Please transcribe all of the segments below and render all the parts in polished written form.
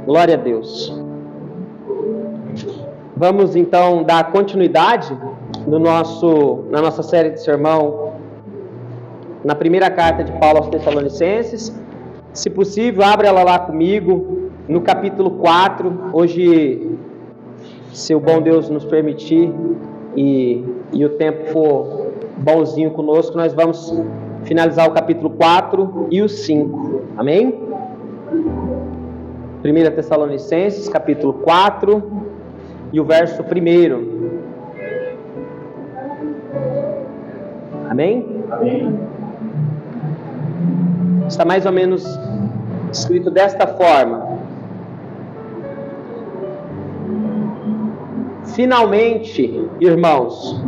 Glória a Deus. Vamos então dar continuidade na nossa série de sermão na primeira carta de Paulo aos Tessalonicenses. Se possível, abra ela lá comigo, no capítulo 4. Hoje, se o bom Deus nos permitir e o tempo for bonzinho conosco, nós vamos finalizar o capítulo 4 e o 5. Amém? 1 Tessalonicenses, capítulo 4 e o verso 1. Amém? Amém. Está mais ou menos escrito desta forma: finalmente, irmãos,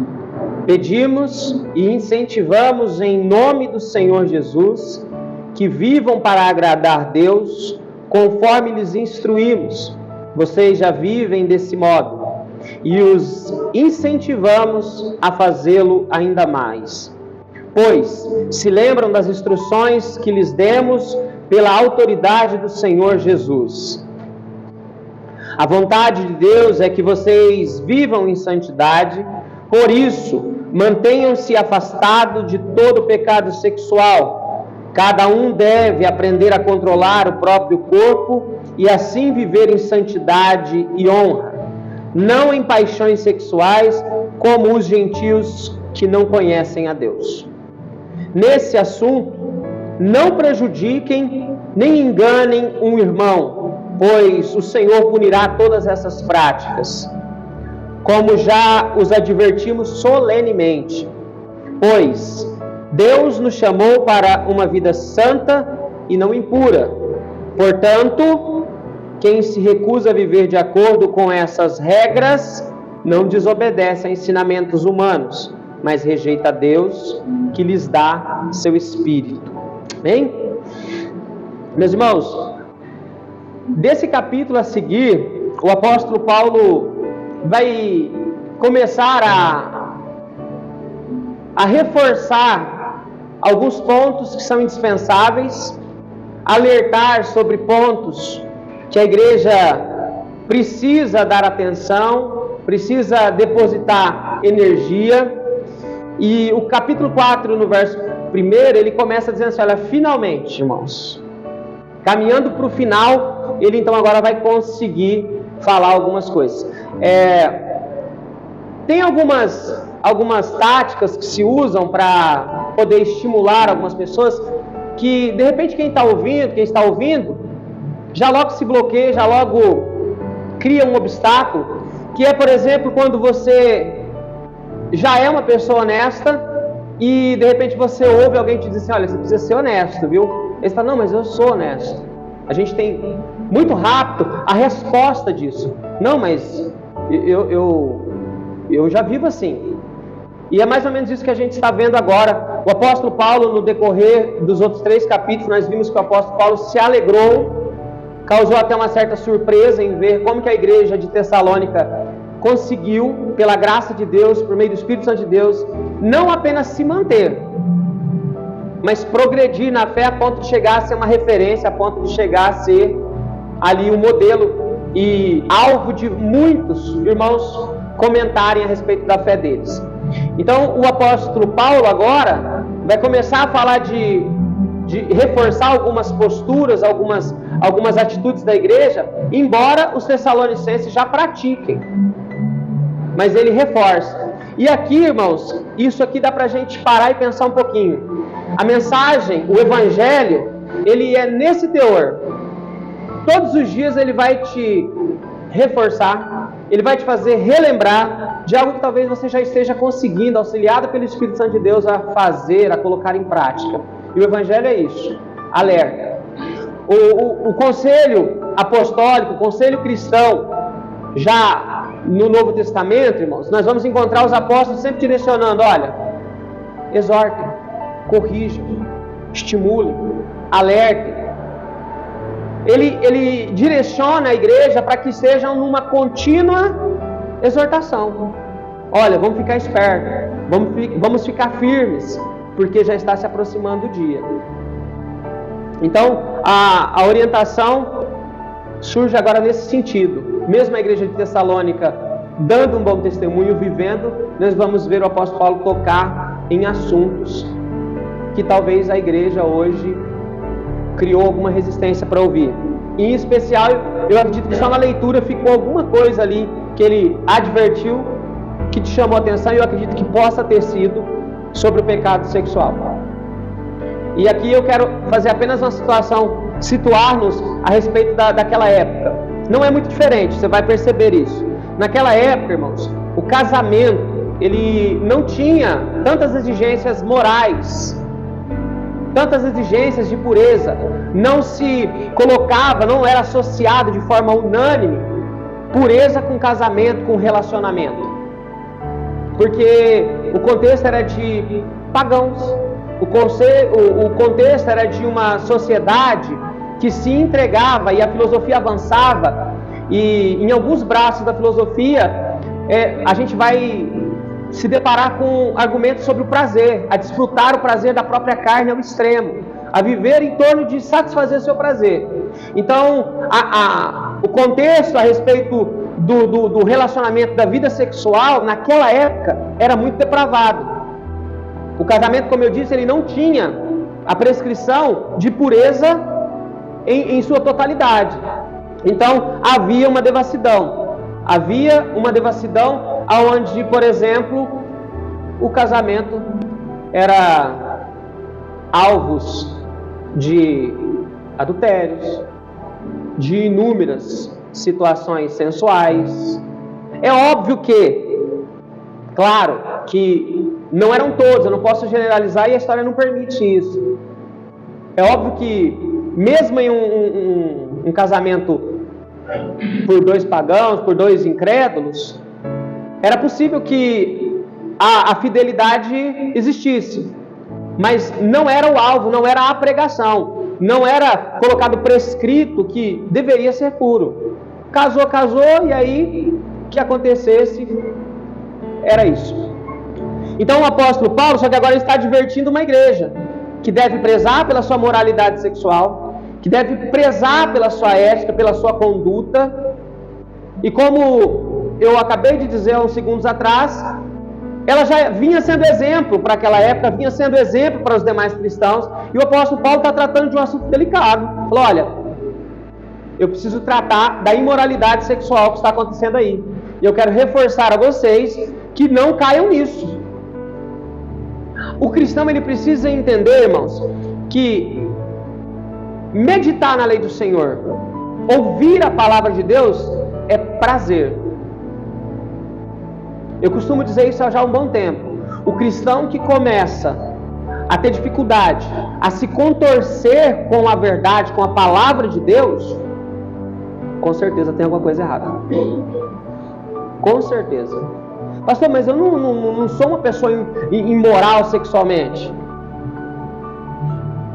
pedimos e incentivamos em nome do Senhor Jesus que vivam para agradar Deus conforme lhes instruímos. Vocês já vivem desse modo e os incentivamos a fazê-lo ainda mais. Pois se lembram das instruções que lhes demos pela autoridade do Senhor Jesus. A vontade de Deus é que vocês vivam em santidade, por isso, mantenham-se afastados de todo pecado sexual. Cada um deve aprender a controlar o próprio corpo e assim viver em santidade e honra, não em paixões sexuais como os gentios que não conhecem a Deus. Nesse assunto, não prejudiquem nem enganem um irmão, pois o Senhor punirá todas essas práticas, como já os advertimos solenemente. Pois Deus nos chamou para uma vida santa e não impura. Portanto, quem se recusa a viver de acordo com essas regras não desobedece a ensinamentos humanos, mas rejeita a Deus que lhes dá seu Espírito. Amém? Meus irmãos, desse capítulo a seguir, o apóstolo Paulo vai começar a reforçar alguns pontos que são indispensáveis, alertar sobre pontos que a igreja precisa dar atenção, precisa depositar energia. E o capítulo 4, no verso 1, ele começa dizendo assim: olha, finalmente, irmãos, caminhando para o final, ele então agora vai conseguir falar algumas coisas. Tem algumas táticas que se usam para poder estimular algumas pessoas, que de repente quem está ouvindo, já logo se bloqueia, já logo cria um obstáculo, que é, por exemplo, quando você já é uma pessoa honesta e de repente você ouve alguém te dizer assim: olha, você precisa ser honesto, viu? Ele fala: não, mas eu sou honesto. A gente tem muito rápido a resposta disso: não, mas eu já vivo assim. E é mais ou menos isso que a gente está vendo agora. O apóstolo Paulo, no decorrer dos outros 3 capítulos, nós vimos que o apóstolo Paulo se alegrou, causou até uma certa surpresa em ver como que a igreja de Tessalônica conseguiu, pela graça de Deus, por meio do Espírito Santo de Deus, não apenas se manter, mas progredir na fé a ponto de chegar a ser uma referência, a ponto de chegar a ser ali um modelo e alvo de muitos irmãos comentarem a respeito da fé deles. Então o apóstolo Paulo agora vai começar a falar de reforçar algumas posturas, algumas atitudes da igreja, embora os tessalonicenses já pratiquem, mas ele reforça. E aqui, irmãos, isso aqui dá pra gente parar e pensar um pouquinho. A mensagem, o evangelho, ele é nesse teor. Todos os dias ele vai te reforçar, ele vai te fazer relembrar de algo que talvez você já esteja conseguindo, auxiliado pelo Espírito Santo de Deus, a fazer, a colocar em prática. E o evangelho é isso, alerta. O conselho apostólico, o conselho cristão, já no Novo Testamento, irmãos, nós vamos encontrar os apóstolos sempre direcionando: olha, exortem, corrijam, estimulem, alertem. Ele direciona a igreja para que sejam numa contínua exortação. Olha, vamos ficar espertos, vamos ficar firmes, porque já está se aproximando o dia. Então, a orientação surge agora nesse sentido. Mesmo a igreja de Tessalônica dando um bom testemunho, vivendo, nós vamos ver o apóstolo Paulo tocar em assuntos que talvez a igreja hoje criou alguma resistência para ouvir. Em especial, eu acredito que só na leitura ficou alguma coisa ali que ele advertiu, que te chamou a atenção, e eu acredito que possa ter sido sobre o pecado sexual. E aqui eu quero fazer apenas uma situação, situar-nos a respeito daquela época. Não é muito diferente, você vai perceber isso. Naquela época, irmãos, o casamento, ele não tinha tantas exigências morais, tantas exigências de pureza, não se colocava, não era associado de forma unânime pureza com casamento, com relacionamento, porque o contexto era de pagãos, o contexto era de uma sociedade que se entregava, e a filosofia avançava, e em alguns braços da filosofia a gente vai se deparar com argumentos sobre o prazer, a desfrutar o prazer da própria carne ao extremo, a viver em torno de satisfazer seu prazer. Então, o contexto a respeito do relacionamento, da vida sexual, naquela época, era muito depravado. O casamento, como eu disse, ele não tinha a prescrição de pureza em sua totalidade. Então, havia uma devassidão. Havia uma devassidão onde, por exemplo, o casamento era alvos de adultérios, de inúmeras situações sensuais. É óbvio que, claro, que não eram todos, eu não posso generalizar e a história não permite isso. É óbvio que, mesmo em um casamento por dois pagãos, por dois incrédulos, era possível que a fidelidade existisse, mas não era o alvo, não era a pregação, não era colocado prescrito que deveria ser puro. Casou, e aí o que acontecesse era isso. Então o apóstolo Paulo, só que agora ele está advertindo uma igreja que deve prezar pela sua moralidade sexual, que deve prezar pela sua ética, pela sua conduta. E como eu acabei de dizer há uns segundos atrás, ela já vinha sendo exemplo para aquela época, vinha sendo exemplo para os demais cristãos, e o apóstolo Paulo está tratando de um assunto delicado. Falou: olha, eu preciso tratar da imoralidade sexual que está acontecendo aí, e eu quero reforçar a vocês que não caiam nisso. O cristão, ele precisa entender, irmãos, que meditar na lei do Senhor, ouvir a palavra de Deus, é prazer. Eu costumo dizer isso há já um bom tempo. O cristão que começa a ter dificuldade, a se contorcer com a verdade, com a palavra de Deus, com certeza tem alguma coisa errada. Com certeza. Pastor, mas eu não sou uma pessoa imoral sexualmente.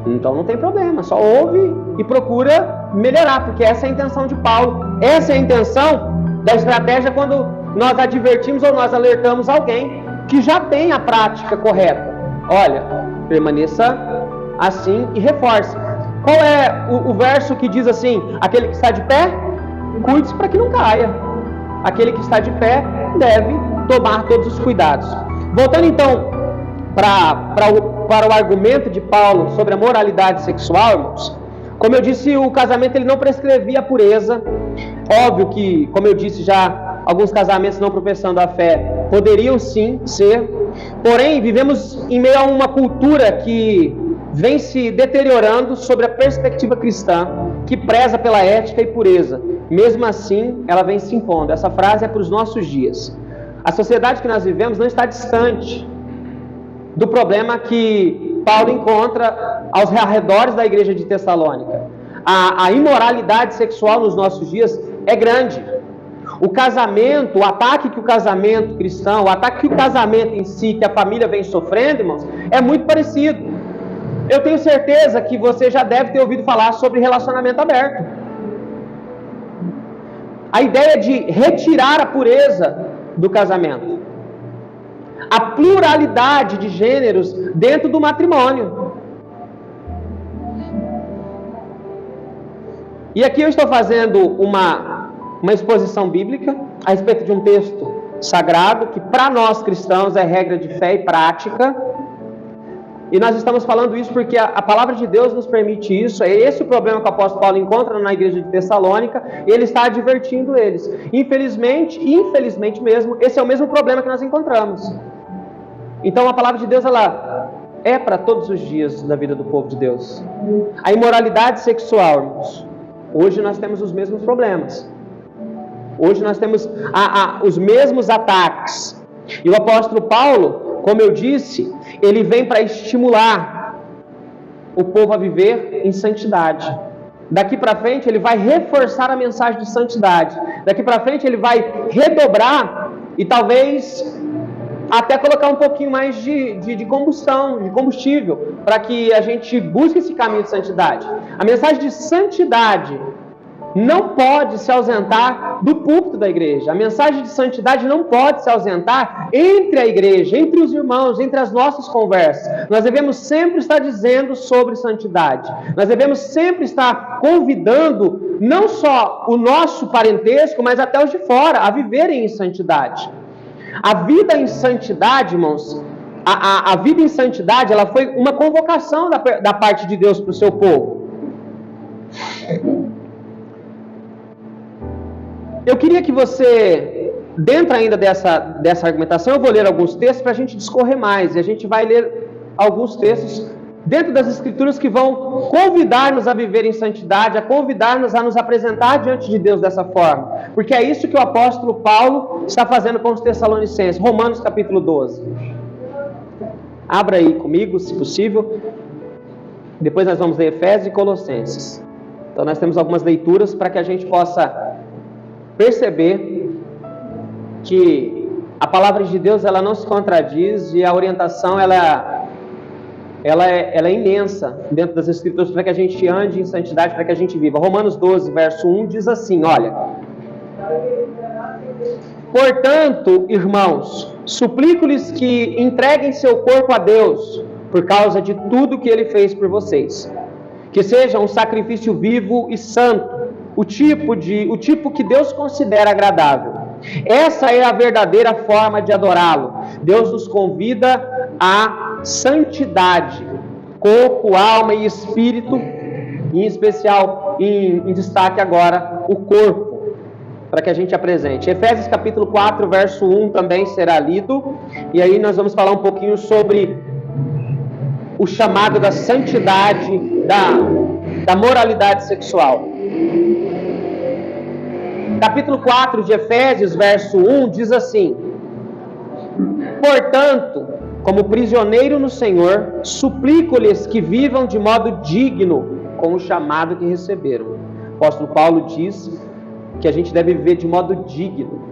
Então não tem problema, só ouve e procura melhorar, porque essa é a intenção de Paulo. Essa é a intenção da estratégia quando nós advertimos ou nós alertamos alguém que já tem a prática correta. Olha, permaneça assim e reforce. Qual é o verso que diz assim: aquele que está de pé, cuide-se para que não caia. Aquele que está de pé deve tomar todos os cuidados. Voltando então para o argumento de Paulo sobre a moralidade sexual, irmãos, como eu disse, o casamento ele não prescrevia a pureza. Óbvio que, como eu disse já, alguns casamentos não professando a fé poderiam sim ser, porém vivemos em meio a uma cultura que vem se deteriorando sobre a perspectiva cristã, que preza pela ética e pureza. Mesmo assim, ela vem se impondo. Essa frase é para os nossos dias. A sociedade que nós vivemos não está distante do problema que Paulo encontra aos arredores da igreja de Tessalônica. A imoralidade sexual nos nossos dias é grande. O casamento, o ataque que o casamento cristão, o ataque que o casamento em si, que a família vem sofrendo, irmãos, é muito parecido. Eu tenho certeza que você já deve ter ouvido falar sobre relacionamento aberto. A ideia de retirar a pureza do casamento. A pluralidade de gêneros dentro do matrimônio. E aqui eu estou fazendo uma exposição bíblica a respeito de um texto sagrado que para nós cristãos é regra de fé e prática. E nós estamos falando isso porque a palavra de Deus nos permite isso. É esse o problema que o apóstolo Paulo encontra na igreja de Tessalônica. Ele está advertindo eles. Infelizmente mesmo, esse é o mesmo problema que nós encontramos. Então a palavra de Deus, ela é para todos os dias da vida do povo de Deus. A imoralidade sexual, irmãos. Hoje nós temos os mesmos problemas. Hoje nós temos os mesmos ataques. E o apóstolo Paulo, como eu disse, ele vem para estimular o povo a viver em santidade. Daqui para frente ele vai reforçar a mensagem de santidade. Daqui para frente ele vai redobrar e talvez até colocar um pouquinho mais de combustível, para que a gente busque esse caminho de santidade. A mensagem de santidade não pode se ausentar do púlpito da igreja. A mensagem de santidade não pode se ausentar entre a igreja, entre os irmãos, entre as nossas conversas. Nós devemos sempre estar dizendo sobre santidade. Nós devemos sempre estar convidando não só o nosso parentesco, mas até os de fora a viverem em santidade. A vida em santidade, irmãos, a vida em santidade, ela foi uma convocação da parte de Deus para o seu povo. Eu queria que você, dentro ainda dessa argumentação, eu vou ler alguns textos para a gente discorrer mais. E a gente vai ler alguns textos dentro das Escrituras que vão convidar-nos a viver em santidade, a convidar-nos a nos apresentar diante de Deus dessa forma. Porque é isso que o apóstolo Paulo está fazendo com os Tessalonicenses. Romanos capítulo 12. Abra aí comigo, se possível. Depois nós vamos ler Efésios e Colossenses. Então nós temos algumas leituras para que a gente possa perceber que a palavra de Deus, ela não se contradiz, e a orientação ela é imensa dentro das Escrituras para que a gente ande em santidade, para que a gente viva. Romanos 12, verso 1 diz assim, olha: portanto, irmãos, suplico-lhes que entreguem seu corpo a Deus por causa de tudo que Ele fez por vocês, que seja um sacrifício vivo e santo, o tipo que Deus considera agradável. Essa é a verdadeira forma de adorá-lo. Deus nos convida à santidade, corpo, alma e espírito, em especial, em destaque agora, o corpo, para que a gente apresente. Efésios capítulo 4, verso 1 também será lido, e aí nós vamos falar um pouquinho sobre o chamado da santidade, da moralidade sexual. Capítulo 4 de Efésios, verso 1, diz assim: portanto, como prisioneiro no Senhor, suplico-lhes que vivam de modo digno com o chamado que receberam. O apóstolo Paulo diz que a gente deve viver de modo digno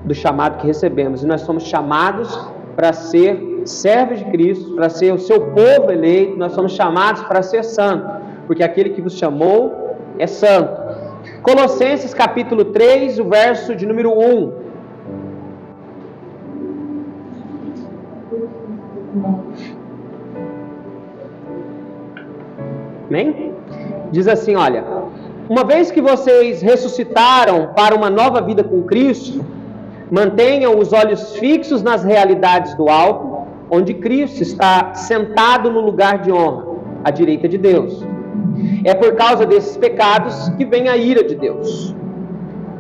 do chamado que recebemos. E nós somos chamados para ser servos de Cristo, para ser o seu povo eleito. Nós somos chamados para ser santo, porque aquele que vos chamou é santo. Colossenses capítulo 3, o verso de número 1. Amém? Diz assim, olha: uma vez que vocês ressuscitaram para uma nova vida com Cristo, mantenham os olhos fixos nas realidades do alto, onde Cristo está sentado no lugar de honra, à direita de Deus. É por causa desses pecados que vem a ira de Deus.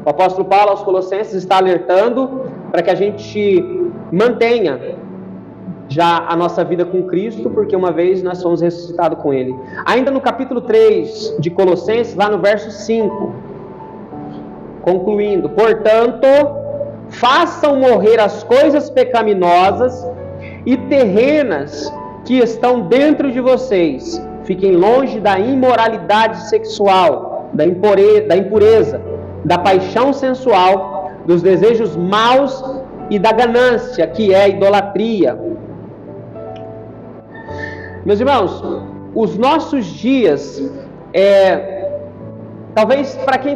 O apóstolo Paulo aos Colossenses está alertando para que a gente mantenha já a nossa vida com Cristo, porque uma vez nós fomos ressuscitados com Ele. Ainda no capítulo 3 de Colossenses, lá no verso 5, concluindo: portanto, façam morrer as coisas pecaminosas e terrenas que estão dentro de vocês. Fiquem longe da imoralidade sexual, da impureza, da paixão sensual, dos desejos maus e da ganância, que é a idolatria. Meus irmãos, os nossos dias, talvez para quem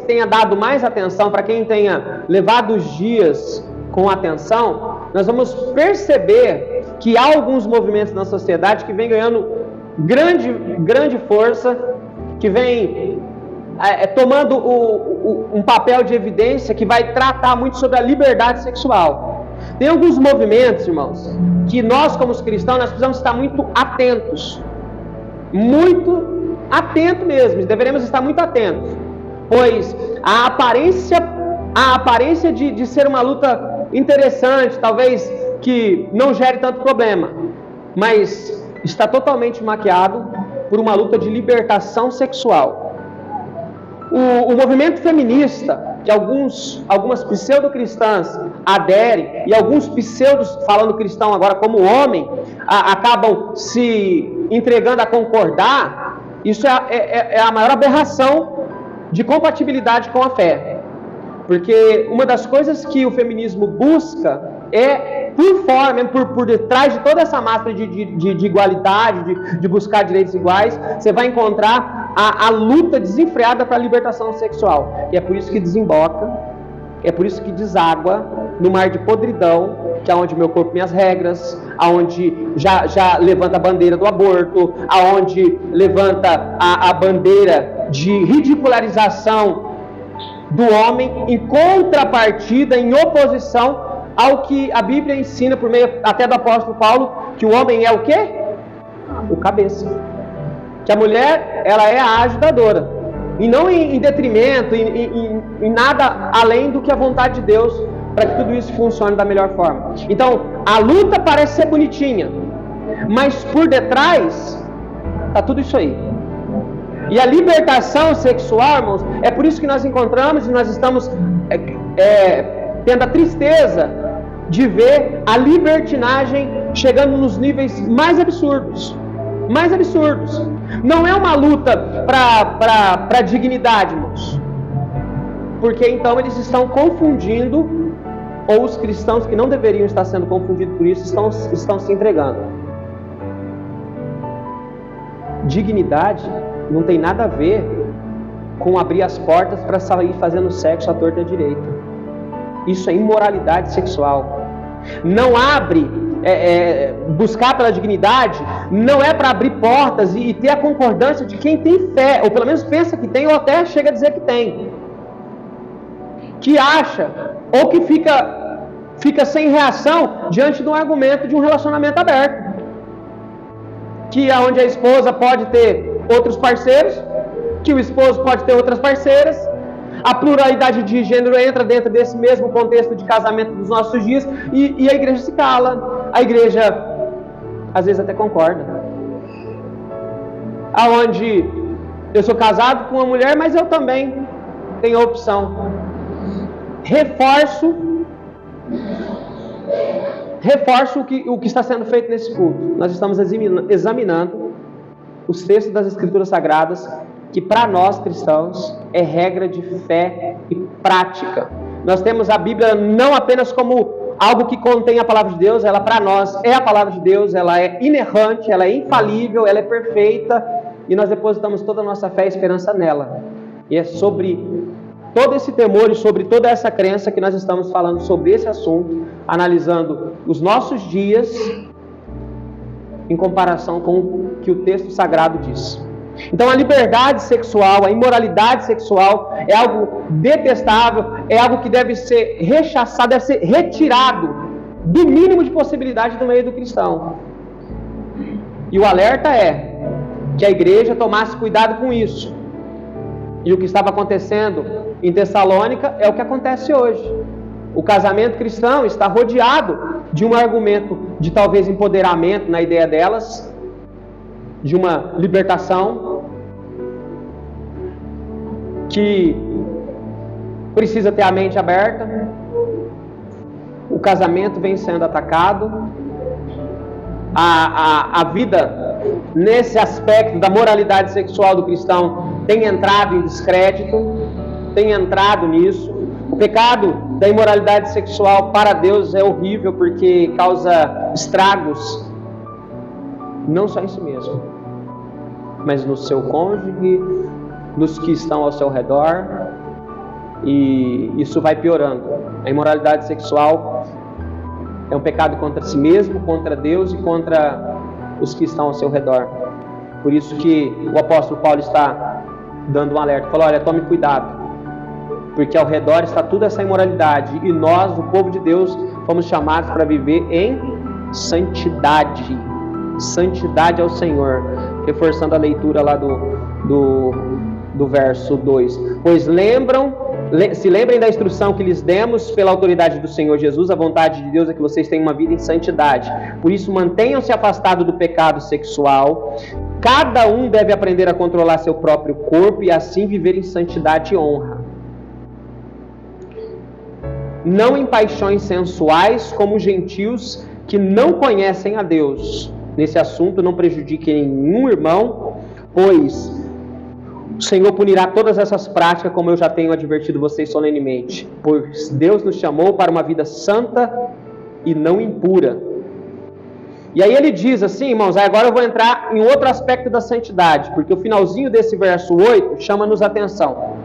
tenha dado mais atenção, para quem tenha levado os dias com atenção, nós vamos perceber que há alguns movimentos na sociedade que vem ganhando grande força, que vem tomando um papel de evidência que vai tratar muito sobre a liberdade sexual. Tem alguns movimentos, irmãos, que nós como cristãos nós precisamos estar muito atentos. Muito atento mesmo, deveremos estar muito atentos. Pois a aparência de ser uma luta interessante, talvez que não gere tanto problema, mas está totalmente maquiado por uma luta de libertação sexual. O movimento feminista, que algumas pseudo-cristãs aderem, e alguns pseudos, falando cristão agora como homem, acabam se entregando a concordar, isso é a maior aberração de compatibilidade com a fé. Porque uma das coisas que o feminismo busca é, por fora, por detrás de toda essa máscara de igualdade, de buscar direitos iguais, você vai encontrar a luta desenfreada para a libertação sexual. E é por isso que desemboca, é por isso que deságua no mar de podridão, que é onde meu corpo, minhas regras, aonde já levanta a bandeira do aborto, aonde levanta a bandeira de ridicularização do homem, em contrapartida, em oposição ao que a Bíblia ensina, por meio até do apóstolo Paulo, que o homem é o quê? O cabeça. Que a mulher, ela é a ajudadora. E não em detrimento, em nada além do que a vontade de Deus, para que tudo isso funcione da melhor forma. Então, a luta parece ser bonitinha, mas por detrás está tudo isso aí. E a libertação sexual, irmãos, é por isso que nós encontramos e nós estamos tendo a tristeza de ver a libertinagem chegando nos níveis mais absurdos. Mais absurdos. Não é uma luta para dignidade, irmãos. Porque então eles estão confundindo, ou os cristãos que não deveriam estar sendo confundidos por isso, estão se entregando. Dignidade não tem nada a ver com abrir as portas para sair fazendo sexo à torta e à direita. Isso é imoralidade sexual. Não abre, buscar pela dignidade, não é para abrir portas e ter a concordância de quem tem fé, ou pelo menos pensa que tem, ou até chega a dizer que tem. Que acha, ou que fica sem reação diante de um argumento de um relacionamento aberto. Que é onde a esposa pode ter outros parceiros, que o esposo pode ter outras parceiras, a pluralidade de gênero entra dentro desse mesmo contexto de casamento dos nossos dias, e a igreja se cala. A igreja às vezes até concorda. Aonde eu sou casado com uma mulher, mas eu também tenho a opção. Reforço o que está sendo feito nesse culto. Nós estamos examinando os textos das Escrituras Sagradas, que para nós cristãos é regra de fé e prática. Nós temos a Bíblia não apenas como algo que contém a palavra de Deus, ela para nós é a palavra de Deus, ela é inerrante, ela é infalível, ela é perfeita, e nós depositamos toda a nossa fé e esperança nela. E é sobre todo esse temor e sobre toda essa crença que nós estamos falando sobre esse assunto, analisando os nossos dias em comparação com o que o texto sagrado diz. Então a liberdade sexual, a imoralidade sexual é algo detestável, é algo que deve ser rechaçado, deve ser retirado do mínimo de possibilidade do meio do cristão. E o alerta é que a igreja tomasse cuidado com isso. E o que estava acontecendo em Tessalônica é o que acontece hoje. O casamento cristão está rodeado de um argumento de talvez empoderamento na ideia delas, de uma libertação que precisa ter a mente aberta. O casamento vem sendo atacado. A vida nesse aspecto da moralidade sexual do cristão tem entrado em descrédito, tem entrado nisso. O pecado da imoralidade sexual para Deus é horrível porque causa estragos, não só em si mesmo, mas no seu cônjuge, nos que estão ao seu redor, e isso vai piorando. A imoralidade sexual é um pecado contra si mesmo, contra Deus e contra os que estão ao seu redor. Por isso que o apóstolo Paulo está dando um alerta. Falou, olha, tome cuidado, porque ao redor está toda essa imoralidade, e nós, o povo de Deus, fomos chamados para viver em santidade. Santidade ao Senhor. Reforçando a leitura lá do verso 2. Pois se lembrem da instrução que lhes demos pela autoridade do Senhor Jesus. A vontade de Deus é que vocês tenham uma vida em santidade. Por isso, mantenham-se afastados do pecado sexual. Cada um deve aprender a controlar seu próprio corpo e assim viver em santidade e honra. Não em paixões sensuais como gentios que não conhecem a Deus. Nesse assunto, não prejudiquem nenhum irmão, pois o Senhor punirá todas essas práticas, como eu já tenho advertido vocês solenemente. Pois Deus nos chamou para uma vida santa e não impura. E aí ele diz assim, irmãos, agora eu vou entrar em outro aspecto da santidade, porque o finalzinho desse verso 8 chama-nos a atenção.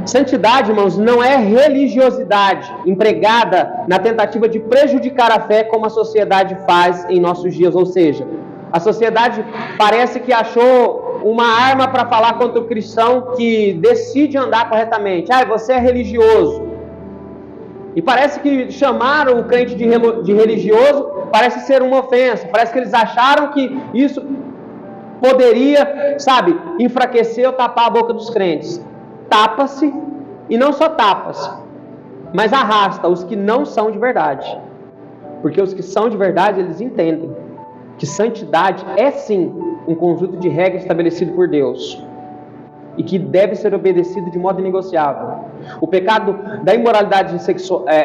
Santidade, irmãos, não é religiosidade empregada na tentativa de prejudicar a fé como a sociedade faz em nossos dias. Ou seja, a sociedade parece que achou uma arma para falar contra o cristão que decide andar corretamente. Você é religioso. E parece que chamar o crente de religioso parece ser uma ofensa. Parece que eles acharam que isso poderia, enfraquecer ou tapar a boca dos crentes. Tapa-se, e não só tapa-se, mas arrasta os que não são de verdade. Porque os que são de verdade, eles entendem que santidade é sim um conjunto de regras estabelecido por Deus e que deve ser obedecido de modo inegociável. O pecado da imoralidade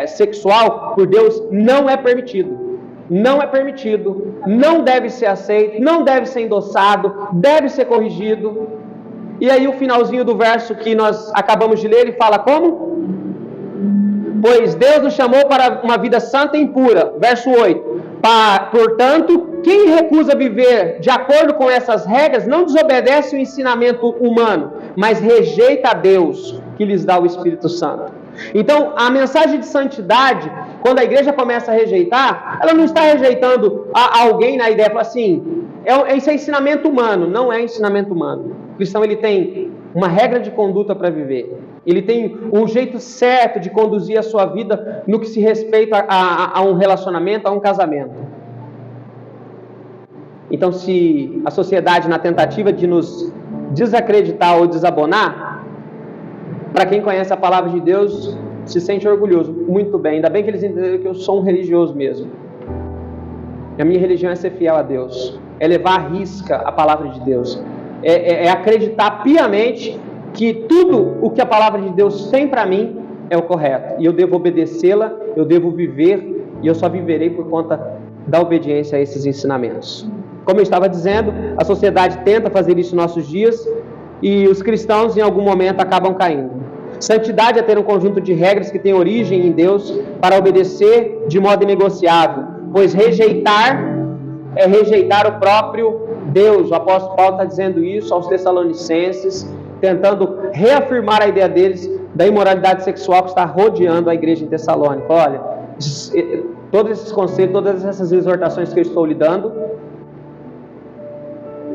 sexual por Deus não é permitido. Não é permitido, não deve ser aceito, não deve ser endossado, deve ser corrigido. E aí o finalzinho do verso que nós acabamos de ler, ele fala como? Pois Deus nos chamou para uma vida santa e pura. Verso 8. Portanto, quem recusa viver de acordo com essas regras não desobedece o ensinamento humano, mas rejeita a Deus que lhes dá o Espírito Santo. Então, a mensagem de santidade, quando a igreja começa a rejeitar, ela não está rejeitando alguém na ideia, assim, isso é ensinamento humano. Não é ensinamento humano. O cristão, ele tem uma regra de conduta para viver. Ele tem um jeito certo de conduzir a sua vida no que se respeita a um relacionamento, a um casamento. Então, se a sociedade, na tentativa de nos desacreditar ou desabonar, para quem conhece a palavra de Deus, se sente orgulhoso. Muito bem, ainda bem que eles entenderam que eu sou um religioso mesmo. A minha religião é ser fiel a Deus, é levar à risca a palavra de Deus, é acreditar piamente que tudo o que a palavra de Deus tem para mim é o correto, e eu devo obedecê-la, eu devo viver, e eu só viverei por conta da obediência a esses ensinamentos. Como eu estava dizendo, a sociedade tenta fazer isso nos nossos dias, e os cristãos em algum momento acabam caindo. Santidade é ter um conjunto de regras que tem origem em Deus para obedecer de modo inegociável, pois rejeitar é rejeitar o próprio Deus. O apóstolo Paulo está dizendo isso aos Tessalonicenses, tentando reafirmar a ideia deles da imoralidade sexual que está rodeando a igreja em Tessalônica. Olha, todos esses conselhos, todas essas exortações que eu estou lhe dando,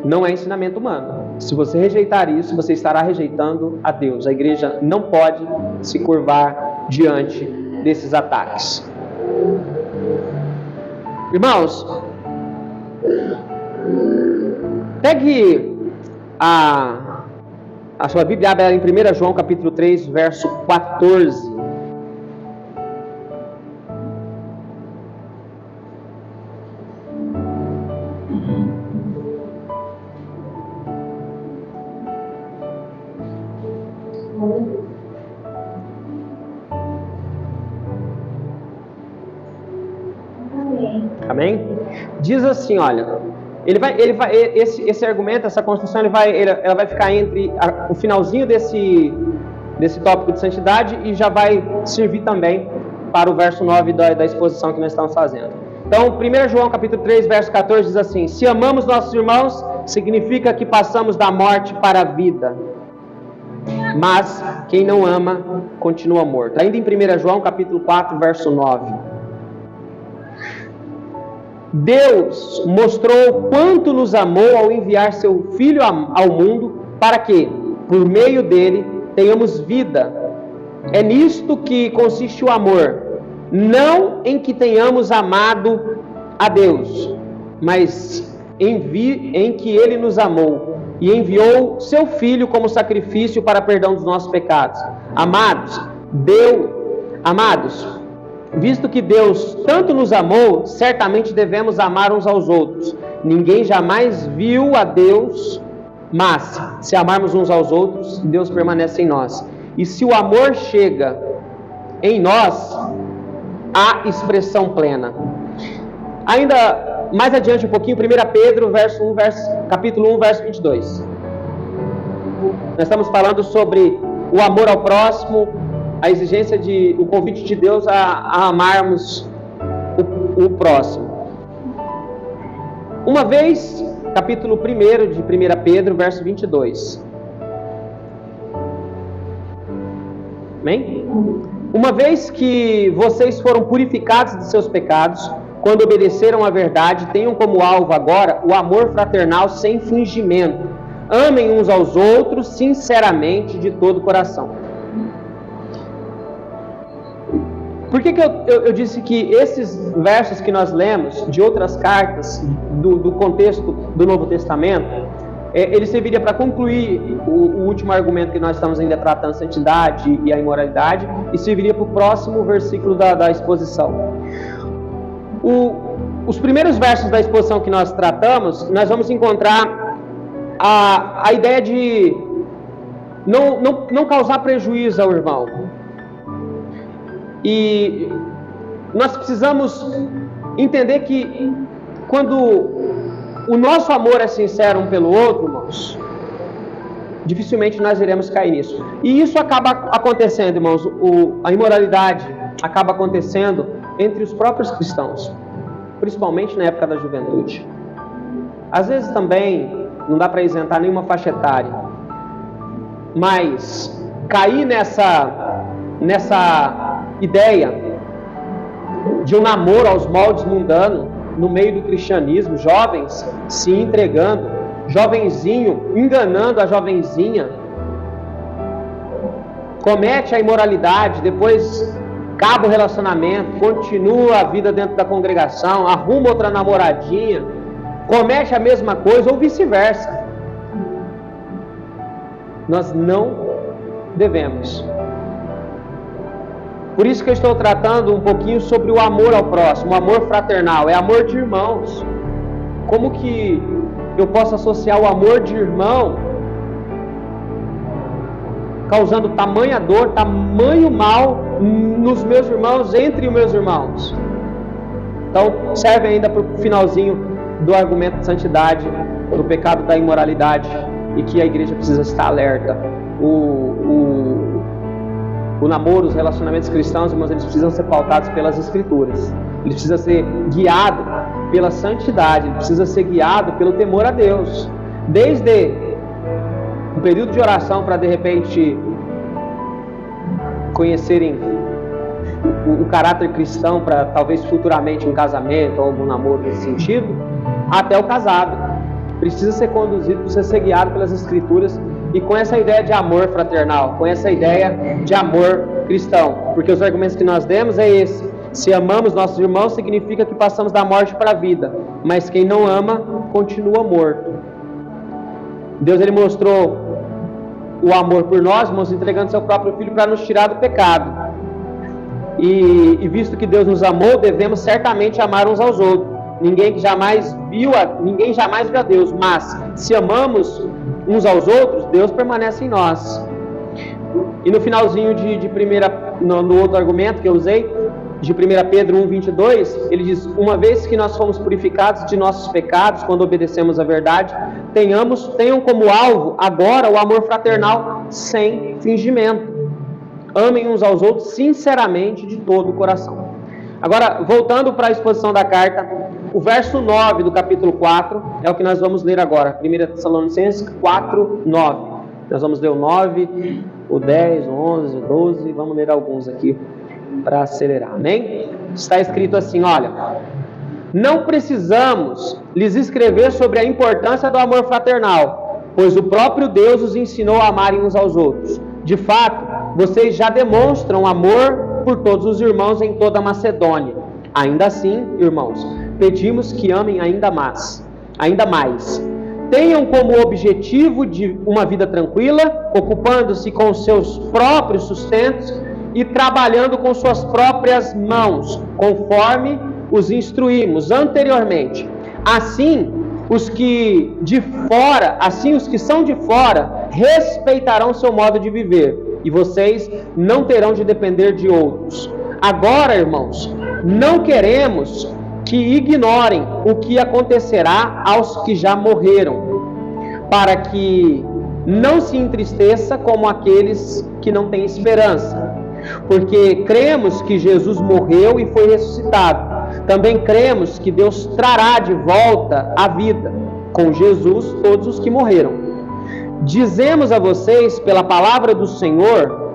não é ensinamento humano. Se você rejeitar isso, você estará rejeitando a Deus. A igreja não pode se curvar diante desses ataques. Irmãos, pegue a sua Bíblia, abre em 1 João capítulo 3, verso 14. Amém? Diz assim, olha, esse argumento, essa construção, ela vai ficar entre o finalzinho desse tópico de santidade e já vai servir também para o verso 9 da exposição que nós estamos fazendo. Então, 1 João capítulo 3, verso 14 diz assim: se amamos nossos irmãos, significa que passamos da morte para a vida. Mas quem não ama, continua morto. Ainda em 1 João capítulo 4, verso 9. Deus mostrou quanto nos amou ao enviar seu Filho ao mundo, para que, por meio dele, tenhamos vida. É nisto que consiste o amor, não em que tenhamos amado a Deus, mas em que ele nos amou e enviou seu Filho como sacrifício para perdão dos nossos pecados. Amados, visto que Deus tanto nos amou, certamente devemos amar uns aos outros. Ninguém jamais viu a Deus, mas se amarmos uns aos outros, Deus permanece em nós. E se o amor chega em nós, há expressão plena. Ainda mais adiante um pouquinho, 1 Pedro, capítulo 1, verso 22. Nós estamos falando sobre o amor ao próximo, a exigência o convite de Deus a amarmos o próximo. Uma vez, capítulo 1 de 1 Pedro, verso 22. Amém? Uma vez que vocês foram purificados de seus pecados, quando obedeceram à verdade, tenham como alvo agora o amor fraternal sem fingimento. Amem uns aos outros sinceramente de todo o coração. Por que eu disse que esses versos que nós lemos de outras cartas do contexto do Novo Testamento, ele serviria para concluir o último argumento que nós estamos ainda tratando, a santidade e a imoralidade, e serviria para o próximo versículo da exposição. Os primeiros versos da exposição que nós tratamos, nós vamos encontrar a ideia de não causar prejuízo ao irmão. E nós precisamos entender que quando o nosso amor é sincero um pelo outro, irmãos, dificilmente nós iremos cair nisso. E isso acaba acontecendo, irmãos, a imoralidade acaba acontecendo entre os próprios cristãos, principalmente na época da juventude. Às vezes também não dá para isentar nenhuma faixa etária, mas cair nessa ideia de um namoro aos moldes mundanos no meio do cristianismo, jovens se entregando, jovenzinho enganando a jovenzinha, comete a imoralidade, depois acaba o relacionamento, continua a vida dentro da congregação, arruma outra namoradinha, comete a mesma coisa ou vice-versa. Nós não devemos. Por isso que eu estou tratando um pouquinho sobre o amor ao próximo, o amor fraternal, é amor de irmãos. Como que eu posso associar o amor de irmão causando tamanha dor, tamanho mal nos meus irmãos, entre os meus irmãos? Então, serve ainda para o finalzinho do argumento de santidade, do pecado da imoralidade, e que a igreja precisa estar alerta. O namoro, os relacionamentos cristãos, irmãos, eles precisam ser pautados pelas Escrituras. Ele precisa ser guiado pela santidade, ele precisa ser guiado pelo temor a Deus. Desde um período de oração para, de repente, conhecerem o caráter cristão para, talvez, futuramente um casamento ou algum namoro nesse sentido, até o casado. Precisa ser conduzido, precisa ser guiado pelas Escrituras e com essa ideia de amor fraternal, com essa ideia de amor cristão. Porque os argumentos que nós demos é esse: se amamos nossos irmãos, significa que passamos da morte para a vida, mas quem não ama, continua morto. Deus, ele mostrou o amor por nós, irmãos, entregando seu próprio Filho para nos tirar do pecado. E visto que Deus nos amou, devemos certamente amar uns aos outros. Ninguém jamais viu a Deus, mas se amamos uns aos outros, Deus permanece em nós. E no finalzinho no outro argumento que eu usei, de 1 Pedro 1,22, ele diz: uma vez que nós fomos purificados de nossos pecados, quando obedecemos a verdade, tenham como alvo agora o amor fraternal sem fingimento. Amem uns aos outros sinceramente de todo o coração. Agora, voltando para a exposição da carta, o verso 9 do capítulo 4 é o que nós vamos ler agora. 1 Tessalonicenses 4, 9. Nós vamos ler o 9, o 10, o 11, o 12. Vamos ler alguns aqui para acelerar, amém? Está escrito assim, olha: não precisamos lhes escrever sobre a importância do amor fraternal, pois o próprio Deus os ensinou a amarem uns aos outros. De fato, vocês já demonstram amor por todos os irmãos em toda a Macedônia. Ainda assim, irmãos, pedimos que amem ainda mais. Tenham como objetivo de uma vida tranquila, ocupando-se com seus próprios sustentos e trabalhando com suas próprias mãos, conforme os instruímos anteriormente. Assim, os que são de fora respeitarão seu modo de viver, e vocês não terão de depender de outros. Agora, irmãos, não queremos que ignorem o que acontecerá aos que já morreram, para que não se entristeça como aqueles que não têm esperança. Porque cremos que Jesus morreu e foi ressuscitado. Também cremos que Deus trará de volta à vida, com Jesus, todos os que morreram. Dizemos a vocês, pela palavra do Senhor,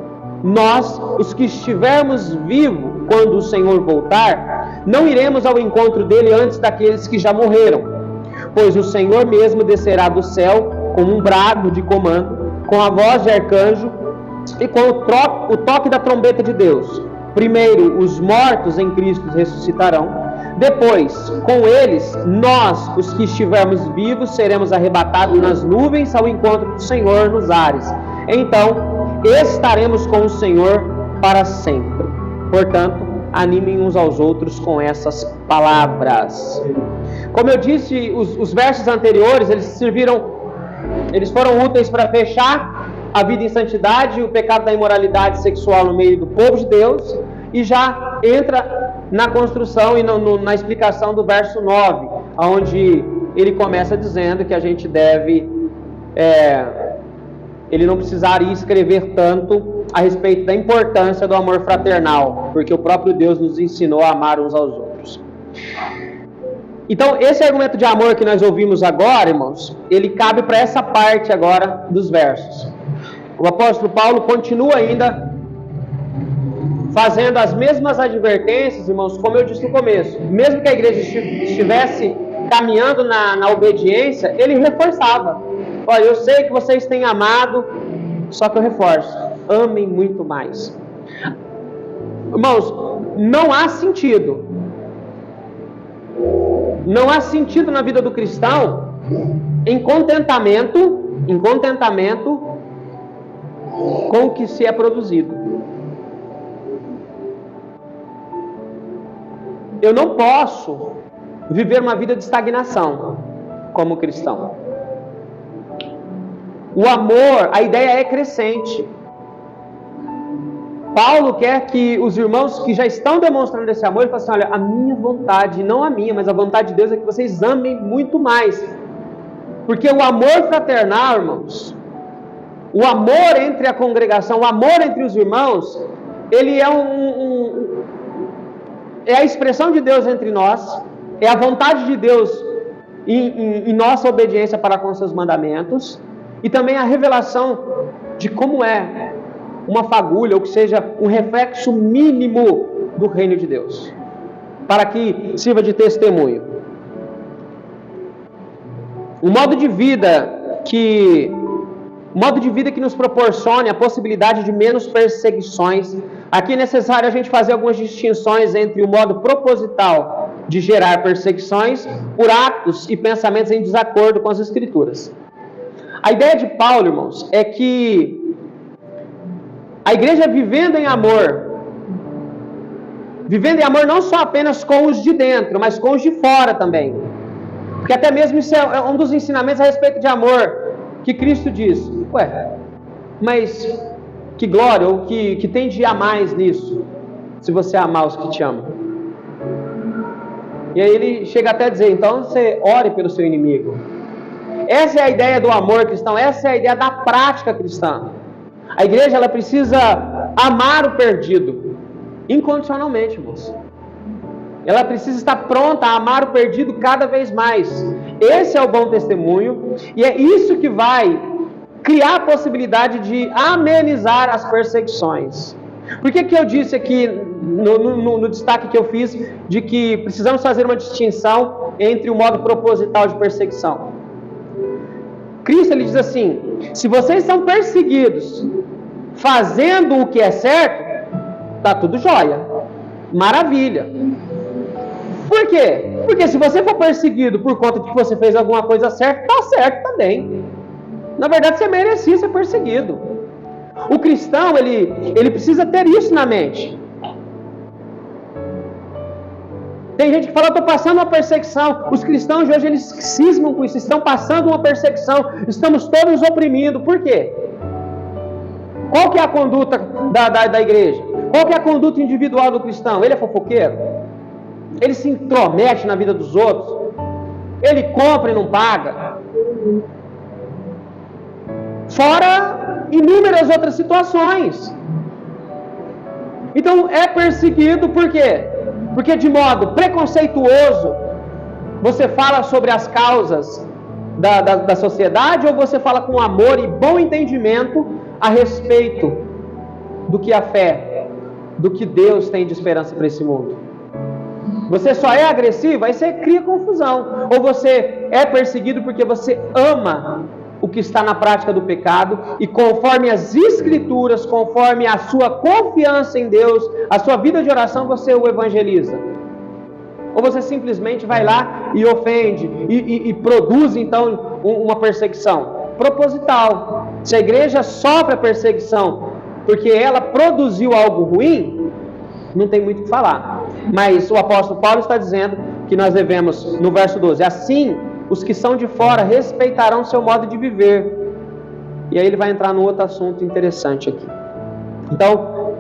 nós, os que estivermos vivos quando o Senhor voltar, não iremos ao encontro dele antes daqueles que já morreram. Pois o Senhor mesmo descerá do céu com um brado de comando, com a voz de arcanjo e com o toque da trombeta de Deus. Primeiro, os mortos em Cristo ressuscitarão. Depois, com eles, nós, os que estivermos vivos, seremos arrebatados nas nuvens ao encontro do Senhor nos ares. Então, estaremos com o Senhor para sempre. Portanto, animem uns aos outros com essas palavras. Como eu disse, os versos anteriores, eles foram úteis para fechar a vida em santidade e o pecado da imoralidade sexual no meio do povo de Deus, e já entra na construção e na explicação do verso 9, onde ele começa dizendo que a gente deve, ele não precisaria escrever tanto a respeito da importância do amor fraternal, porque o próprio Deus nos ensinou a amar uns aos outros. Então, esse argumento de amor que nós ouvimos agora, irmãos, ele cabe para essa parte agora dos versos. O apóstolo Paulo continua ainda fazendo as mesmas advertências, irmãos, como eu disse no começo. Mesmo que a igreja estivesse caminhando na obediência, ele reforçava. Olha, eu sei que vocês têm amado, só que eu reforço, amem muito mais. Irmãos, não há sentido na vida do cristão em contentamento com o que se é produzido. Eu não posso viver uma vida de estagnação como cristão. O amor, a ideia é crescente. Paulo quer que os irmãos que já estão demonstrando esse amor, ele fala assim, olha, a minha vontade, não a minha, mas a vontade de Deus é que vocês amem muito mais. Porque o amor fraternal, irmãos, o amor entre a congregação, o amor entre os irmãos, ele é é a expressão de Deus entre nós, é a vontade de Deus em nossa obediência para com seus mandamentos, e também a revelação de como é uma fagulha, ou que seja um reflexo mínimo do reino de Deus, para que sirva de testemunho. Um modo de vida que nos proporcione a possibilidade de menos perseguições. Aqui é necessário a gente fazer algumas distinções entre o modo proposital de gerar perseguições por atos e pensamentos em desacordo com as Escrituras. A ideia de Paulo, irmãos, é que a igreja vivendo em amor não só apenas com os de dentro, mas com os de fora também. Porque até mesmo isso é um dos ensinamentos a respeito de amor que Cristo diz. Mas que glória, ou que tem de a mais nisso, se você amar os que te amam. E aí ele chega até a dizer, então você ore pelo seu inimigo. Essa é a ideia do amor cristão, essa é a ideia da prática cristã. A igreja, ela precisa amar o perdido, incondicionalmente, irmãos. Ela precisa estar pronta a amar o perdido cada vez mais. Esse é o bom testemunho, e é isso que vai criar a possibilidade de amenizar as perseguições. Por que eu disse aqui, no destaque que eu fiz, de que precisamos fazer uma distinção entre o modo proposital de perseguição? Cristo ele diz assim: se vocês são perseguidos fazendo o que é certo, tá tudo jóia, maravilha. Por quê? Porque se você for perseguido por conta de que você fez alguma coisa certa, tá certo também. Na verdade, você merecia ser perseguido. O cristão, ele precisa ter isso na mente. Tem gente que fala, eu estou passando uma perseguição. Os cristãos de hoje, eles cismam com isso, estão passando uma perseguição, estamos todos oprimidos. Por quê? Qual que é a conduta da igreja? Qual que é a conduta individual do cristão? Ele é fofoqueiro? Ele se intromete na vida dos outros? Ele compra e não paga? Fora inúmeras outras situações. Então é perseguido por quê? Porque de modo preconceituoso você fala sobre as causas da sociedade, ou você fala com amor e bom entendimento a respeito do que a fé, do que Deus tem de esperança para esse mundo? Você só é agressivo, aí você cria confusão. Ou você é perseguido porque você ama o que está na prática do pecado, e conforme as Escrituras, conforme a sua confiança em Deus, a sua vida de oração, você o evangeliza. Ou você simplesmente vai lá e ofende, e produz então uma perseguição proposital. Se a igreja sofre a perseguição porque ela produziu algo ruim, não tem muito o que falar. Mas o apóstolo Paulo está dizendo que nós devemos, no verso 12, assim os que são de fora respeitarão seu modo de viver. E aí ele vai entrar num outro assunto interessante aqui. Então,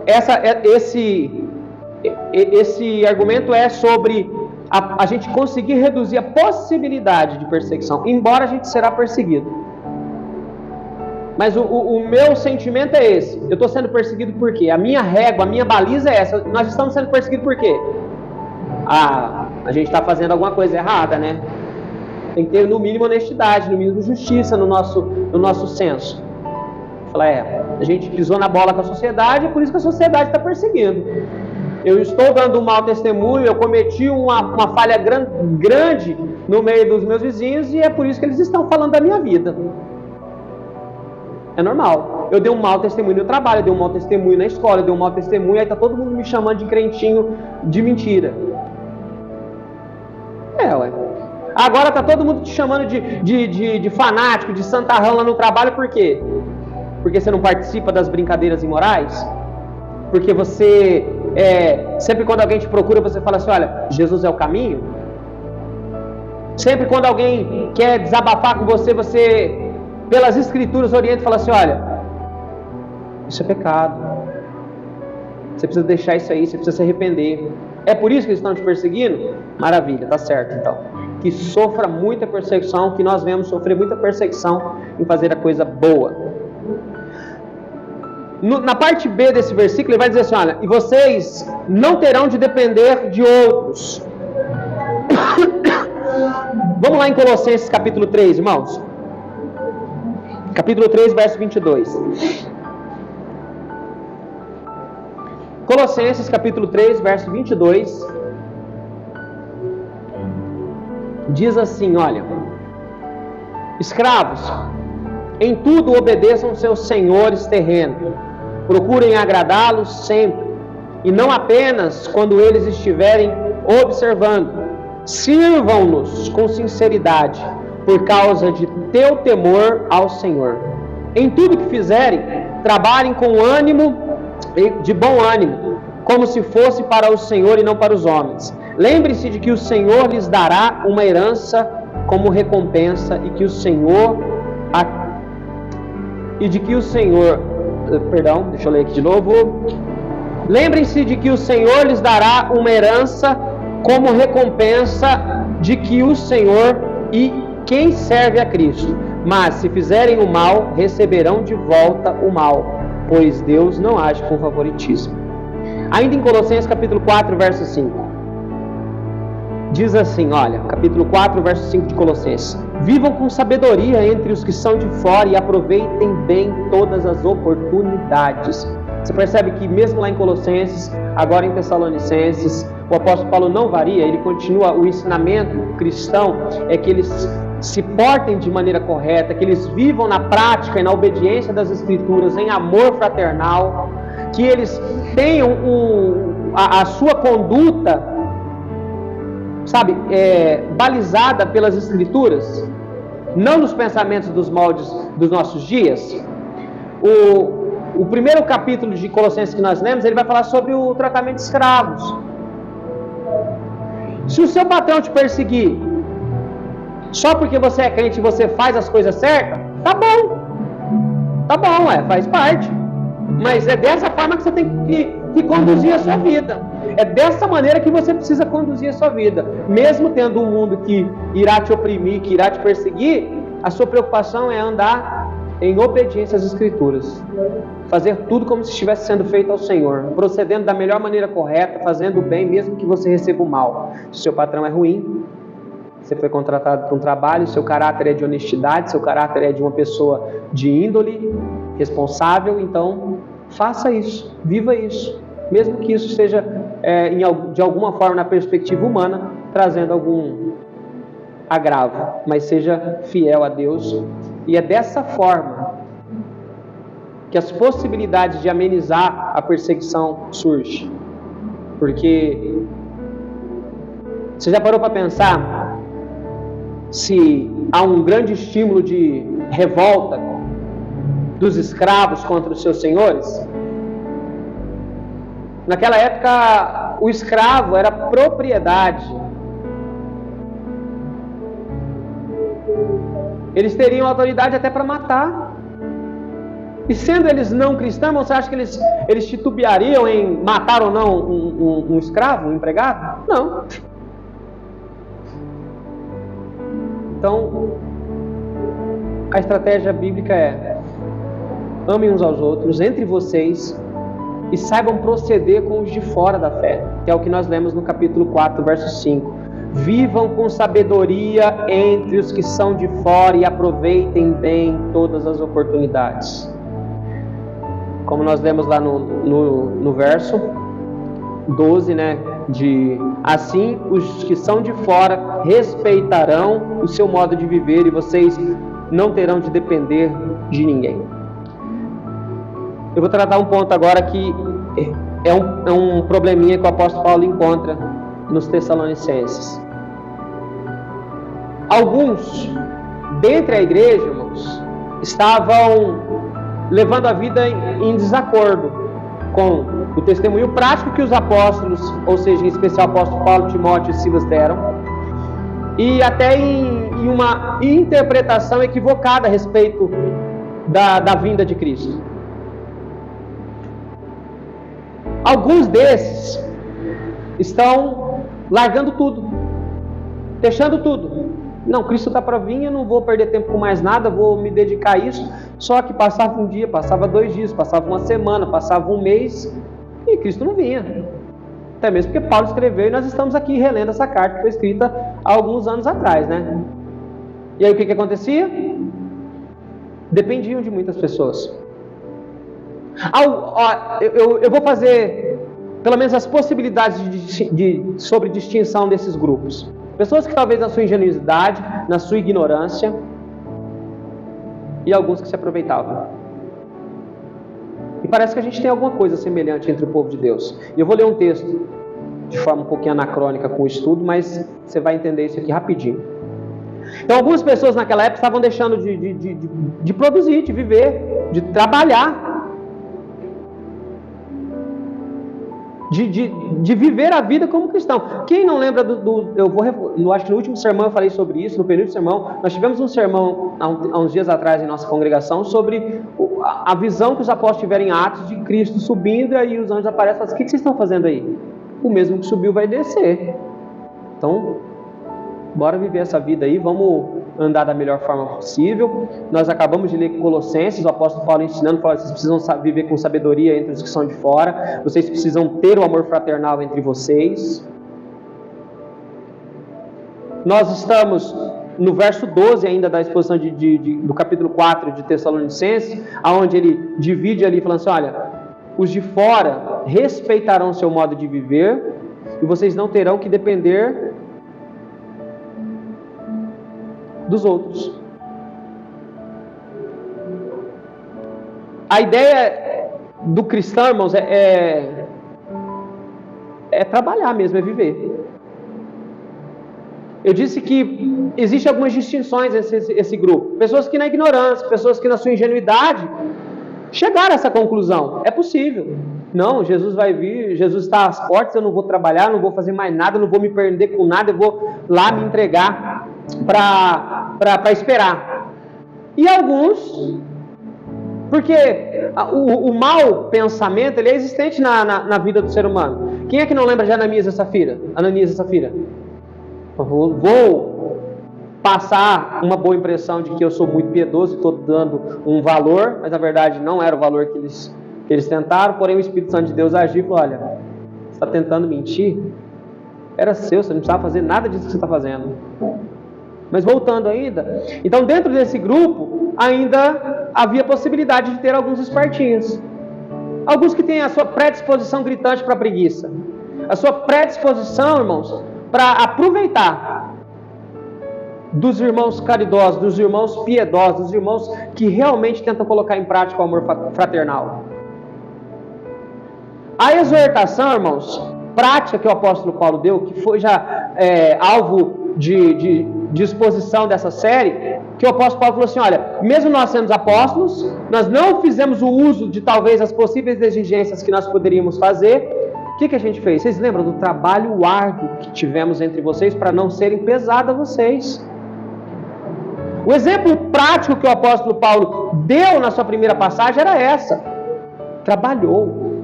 esse argumento é sobre a gente conseguir reduzir a possibilidade de perseguição, embora a gente será perseguido. Mas o meu sentimento é esse: eu estou sendo perseguido por quê? A minha régua, a minha baliza é essa. Nós estamos sendo perseguidos por quê? A gente está fazendo alguma coisa errada, né? Tem que ter no mínimo honestidade, no mínimo justiça no nosso senso. Fala, a gente pisou na bola com a sociedade, é por isso que a sociedade está perseguindo. Eu estou dando um mau testemunho, eu cometi uma falha grande no meio dos meus vizinhos, e é por isso que eles estão falando da minha vida. É normal. Eu dei um mau testemunho no trabalho, eu dei um mau testemunho na escola, eu dei um mau testemunho, aí está todo mundo me chamando de crentinho de mentira. Agora está todo mundo te chamando de fanático, de santarrão lá no trabalho, por quê? Porque você não participa das brincadeiras imorais? Porque você, sempre quando alguém te procura, você fala assim, olha, Jesus é o caminho? Sempre quando alguém quer desabafar com você, você, pelas Escrituras, orienta e fala assim, olha, isso é pecado. Você precisa deixar isso aí, você precisa se arrepender. É por isso que eles estão te perseguindo? Maravilha, tá certo então. Que sofra muita perseguição, que nós vemos sofrer muita perseguição em fazer a coisa boa. Na parte B desse versículo, ele vai dizer assim, olha, e vocês não terão de depender de outros. Vamos lá em Colossenses capítulo 3, irmãos. Capítulo 3, verso 22. Colossenses capítulo 3, verso 22. Diz assim, olha, escravos, em tudo obedeçam seus senhores terrenos, procurem agradá-los sempre, e não apenas quando eles estiverem observando. Sirvam-nos com sinceridade, por causa de teu temor ao Senhor. Em tudo que fizerem, trabalhem com ânimo, de bom ânimo, como se fosse para o Senhor e não para os homens. Lembre-se de que o Senhor lhes dará uma herança como recompensa, e que o Senhor perdão, deixa eu ler aqui de novo. Lembrem-se de que o Senhor lhes dará uma herança como recompensa, de que o Senhor e quem serve a Cristo. Mas se fizerem o mal, receberão de volta o mal, pois Deus não age com favoritismo. Ainda em Colossenses capítulo 4, verso 5. Diz assim, olha, capítulo 4, verso 5 de Colossenses. Vivam com sabedoria entre os que são de fora e aproveitem bem todas as oportunidades. Você percebe que mesmo lá em Colossenses, agora em Tessalonicenses, o apóstolo Paulo não varia, ele continua, o ensinamento cristão é que eles se portem de maneira correta, que eles vivam na prática e na obediência das Escrituras, em amor fraternal, que eles tenham a sua conduta, sabe, balizada pelas Escrituras, não nos pensamentos dos moldes dos nossos dias. O primeiro capítulo de Colossenses que nós lemos, ele vai falar sobre o tratamento de escravos. Se o seu patrão te perseguir só porque você é crente e você faz as coisas certas, tá bom, faz parte. Mas é dessa forma que você tem que conduzir a sua vida. É dessa maneira que você precisa conduzir a sua vida. Mesmo tendo um mundo que irá te oprimir, que irá te perseguir, a sua preocupação é andar em obediência às Escrituras. Fazer tudo como se estivesse sendo feito ao Senhor. Procedendo da melhor maneira correta, fazendo o bem, mesmo que você receba o mal. Se o seu patrão é ruim, você foi contratado para um trabalho, seu caráter é de honestidade, seu caráter é de uma pessoa de índole, responsável, então faça isso, viva isso. Mesmo que isso seja, de alguma forma, na perspectiva humana, trazendo algum agravo. Mas seja fiel a Deus. E é dessa forma que as possibilidades de amenizar a perseguição surgem. Porque você já parou para pensar se há um grande estímulo de revolta dos escravos contra os seus senhores? Naquela época, o escravo era propriedade. Eles teriam autoridade até para matar. E sendo eles não cristãos, você acha que eles titubeariam em matar ou não um escravo, um empregado? Não. Então, a estratégia bíblica é: amem uns aos outros, entre vocês, e saibam proceder com os de fora da fé, que é o que nós lemos no capítulo 4, verso 5. Vivam com sabedoria entre os que são de fora e aproveitem bem todas as oportunidades. Como nós lemos lá no verso 12, né? Assim os que são de fora respeitarão o seu modo de viver e vocês não terão de depender de ninguém. Eu vou tratar um ponto agora que é um probleminha que o apóstolo Paulo encontra nos Tessalonicenses. Alguns, dentre a igreja, irmãos, estavam levando a vida em desacordo com o testemunho prático que os apóstolos, ou seja, em especial o apóstolo Paulo, Timóteo e Silas deram, e até em uma interpretação equivocada a respeito da vinda de Cristo. Alguns desses estão largando tudo, deixando tudo. Não, Cristo está para vir, eu não vou perder tempo com mais nada, vou me dedicar a isso. Só que passava um dia, passava 2 dias, passava uma semana, passava um mês e Cristo não vinha. Até mesmo porque Paulo escreveu e nós estamos aqui relendo essa carta que foi escrita há alguns anos atrás, né? E aí o que acontecia? Dependiam de muitas pessoas. Eu vou fazer pelo menos as possibilidades sobre distinção desses grupos. Pessoas que talvez na sua ingenuidade, na sua ignorância, e alguns que se aproveitavam. E parece que a gente tem alguma coisa semelhante entre o povo de Deus. E eu vou ler um texto de forma um pouquinho anacrônica com o estudo, mas você vai entender isso aqui rapidinho. Então algumas pessoas naquela época estavam deixando de produzir, de viver, de trabalhar, de viver a vida como cristão. Quem não lembra eu acho que no último sermão eu falei sobre isso, no penúltimo sermão, nós tivemos um sermão há uns dias atrás em nossa congregação sobre a visão que os apóstolos tiveram em Atos de Cristo subindo, e aí os anjos aparecem e falam: o que vocês estão fazendo aí? O mesmo que subiu vai descer. Então, bora viver essa vida aí, vamos andar da melhor forma possível. Nós acabamos de ler Colossenses, o apóstolo Paulo ensinando, falando: vocês precisam viver com sabedoria entre os que são de fora, vocês precisam ter o amor fraternal entre vocês. Nós estamos no verso 12 ainda da exposição do capítulo 4 de Tessalonicenses, onde ele divide ali falando assim: olha, os de fora respeitarão seu modo de viver e vocês não terão que depender dos outros. A ideia do cristão, irmãos, é trabalhar mesmo, é viver. Eu disse que existem algumas distinções entre esse grupo. Pessoas que na ignorância, pessoas que na sua ingenuidade chegaram a essa conclusão. É possível. Não, Jesus vai vir, Jesus está às portas, eu não vou trabalhar, não vou fazer mais nada, não vou me prender com nada, eu vou lá me entregar para esperar. E alguns, porque o mau pensamento ele é existente na vida do ser humano. Quem é que não lembra de Ananias e Safira? Vou passar uma boa impressão de que eu sou muito piedoso e estou dando um valor, mas na verdade não era o valor que eles tentaram, porém o Espírito Santo de Deus agiu e falou: olha, você está tentando mentir? Era seu, você não precisava fazer nada disso que você está fazendo. Mas voltando ainda, então dentro desse grupo ainda havia possibilidade de ter alguns espertinhos. Alguns que têm a sua predisposição gritante para a preguiça. A sua predisposição, irmãos, para aproveitar dos irmãos caridosos, dos irmãos piedosos, dos irmãos que realmente tentam colocar em prática o amor fraternal. A exortação, irmãos, prática que o apóstolo Paulo deu, que foi já alvo de exposição dessa série, que o apóstolo Paulo falou assim: olha, mesmo nós sendo apóstolos, nós não fizemos o uso de talvez as possíveis exigências que nós poderíamos fazer. O que a gente fez? Vocês lembram do trabalho árduo que tivemos entre vocês para não serem pesados a vocês? O exemplo prático que o apóstolo Paulo deu na sua primeira passagem era essa. Trabalhou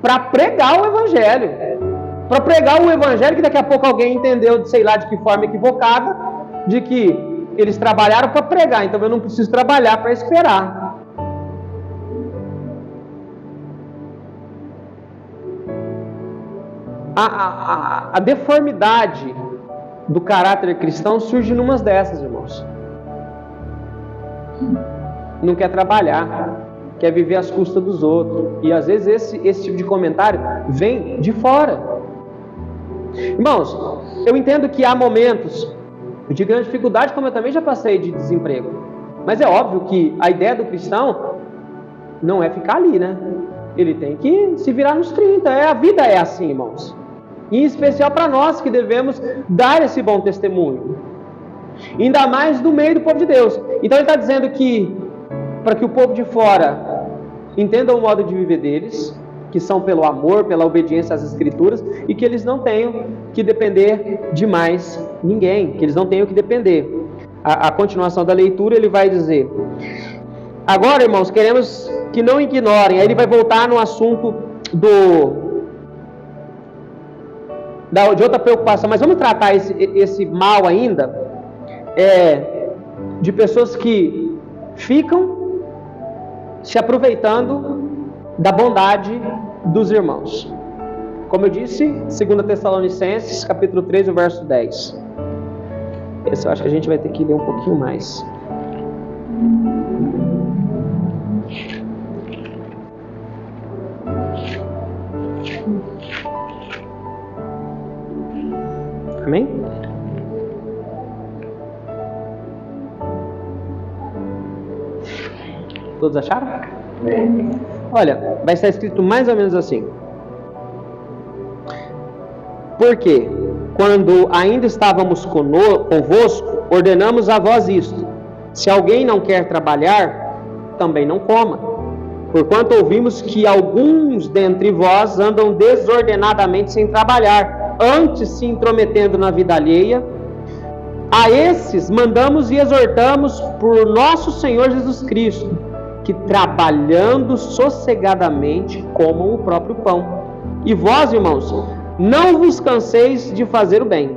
para pregar o evangelho. Para pregar o evangelho que daqui a pouco alguém entendeu, sei lá de que forma equivocada, de que eles trabalharam para pregar, então eu não preciso trabalhar para esperar. A deformidade do caráter cristão surge numas dessas, irmãos. Não quer trabalhar, quer viver às custas dos outros. E às vezes esse tipo de comentário vem de fora. Irmãos, eu entendo que há momentos de grande dificuldade, como eu também já passei de desemprego. Mas é óbvio que a ideia do cristão não é ficar ali, né? Ele tem que se virar nos 30. A vida é assim, irmãos. Em especial para nós que devemos dar esse bom testemunho. Ainda mais no meio do povo de Deus. Então ele está dizendo que para que o povo de fora entenda o modo de viver deles, que são pelo amor, pela obediência às Escrituras, e que eles não tenham que depender de mais ninguém, que eles não tenham que depender. A continuação da leitura ele vai dizer: agora, irmãos, queremos que não ignorem. Aí ele vai voltar no assunto de outra preocupação, mas vamos tratar esse mal ainda, de pessoas que ficam se aproveitando da bondade dos irmãos. Como eu disse, 2 Tessalonicenses, capítulo 3, o verso 10. Esse eu acho que a gente vai ter que ler um pouquinho mais. Amém? Todos acharam? Amém. Olha, vai estar escrito mais ou menos assim: porque quando ainda estávamos convosco, ordenamos a vós isto: se alguém não quer trabalhar, também não coma. Porquanto ouvimos que alguns dentre vós andam desordenadamente sem trabalhar, antes se intrometendo na vida alheia. A esses mandamos e exortamos por nosso Senhor Jesus Cristo, que trabalhando sossegadamente comam o próprio pão. E vós, irmãos, não vos canseis de fazer o bem.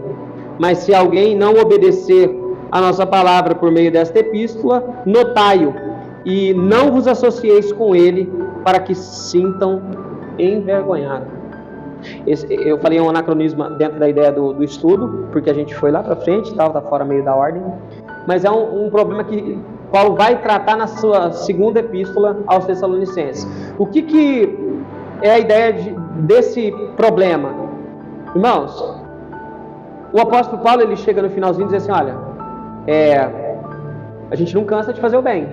Mas se alguém não obedecer a nossa palavra por meio desta epístola, notai-o, e não vos associeis com ele, para que se sintam envergonhados. Eu falei um anacronismo dentro da ideia do estudo, porque a gente foi lá para frente, estava fora meio da ordem, mas é um problema que Paulo vai tratar na sua segunda epístola aos Tessalonicenses. O que é a ideia desse problema? Irmãos, o apóstolo Paulo ele chega no finalzinho e diz assim: olha, A gente não cansa de fazer o bem,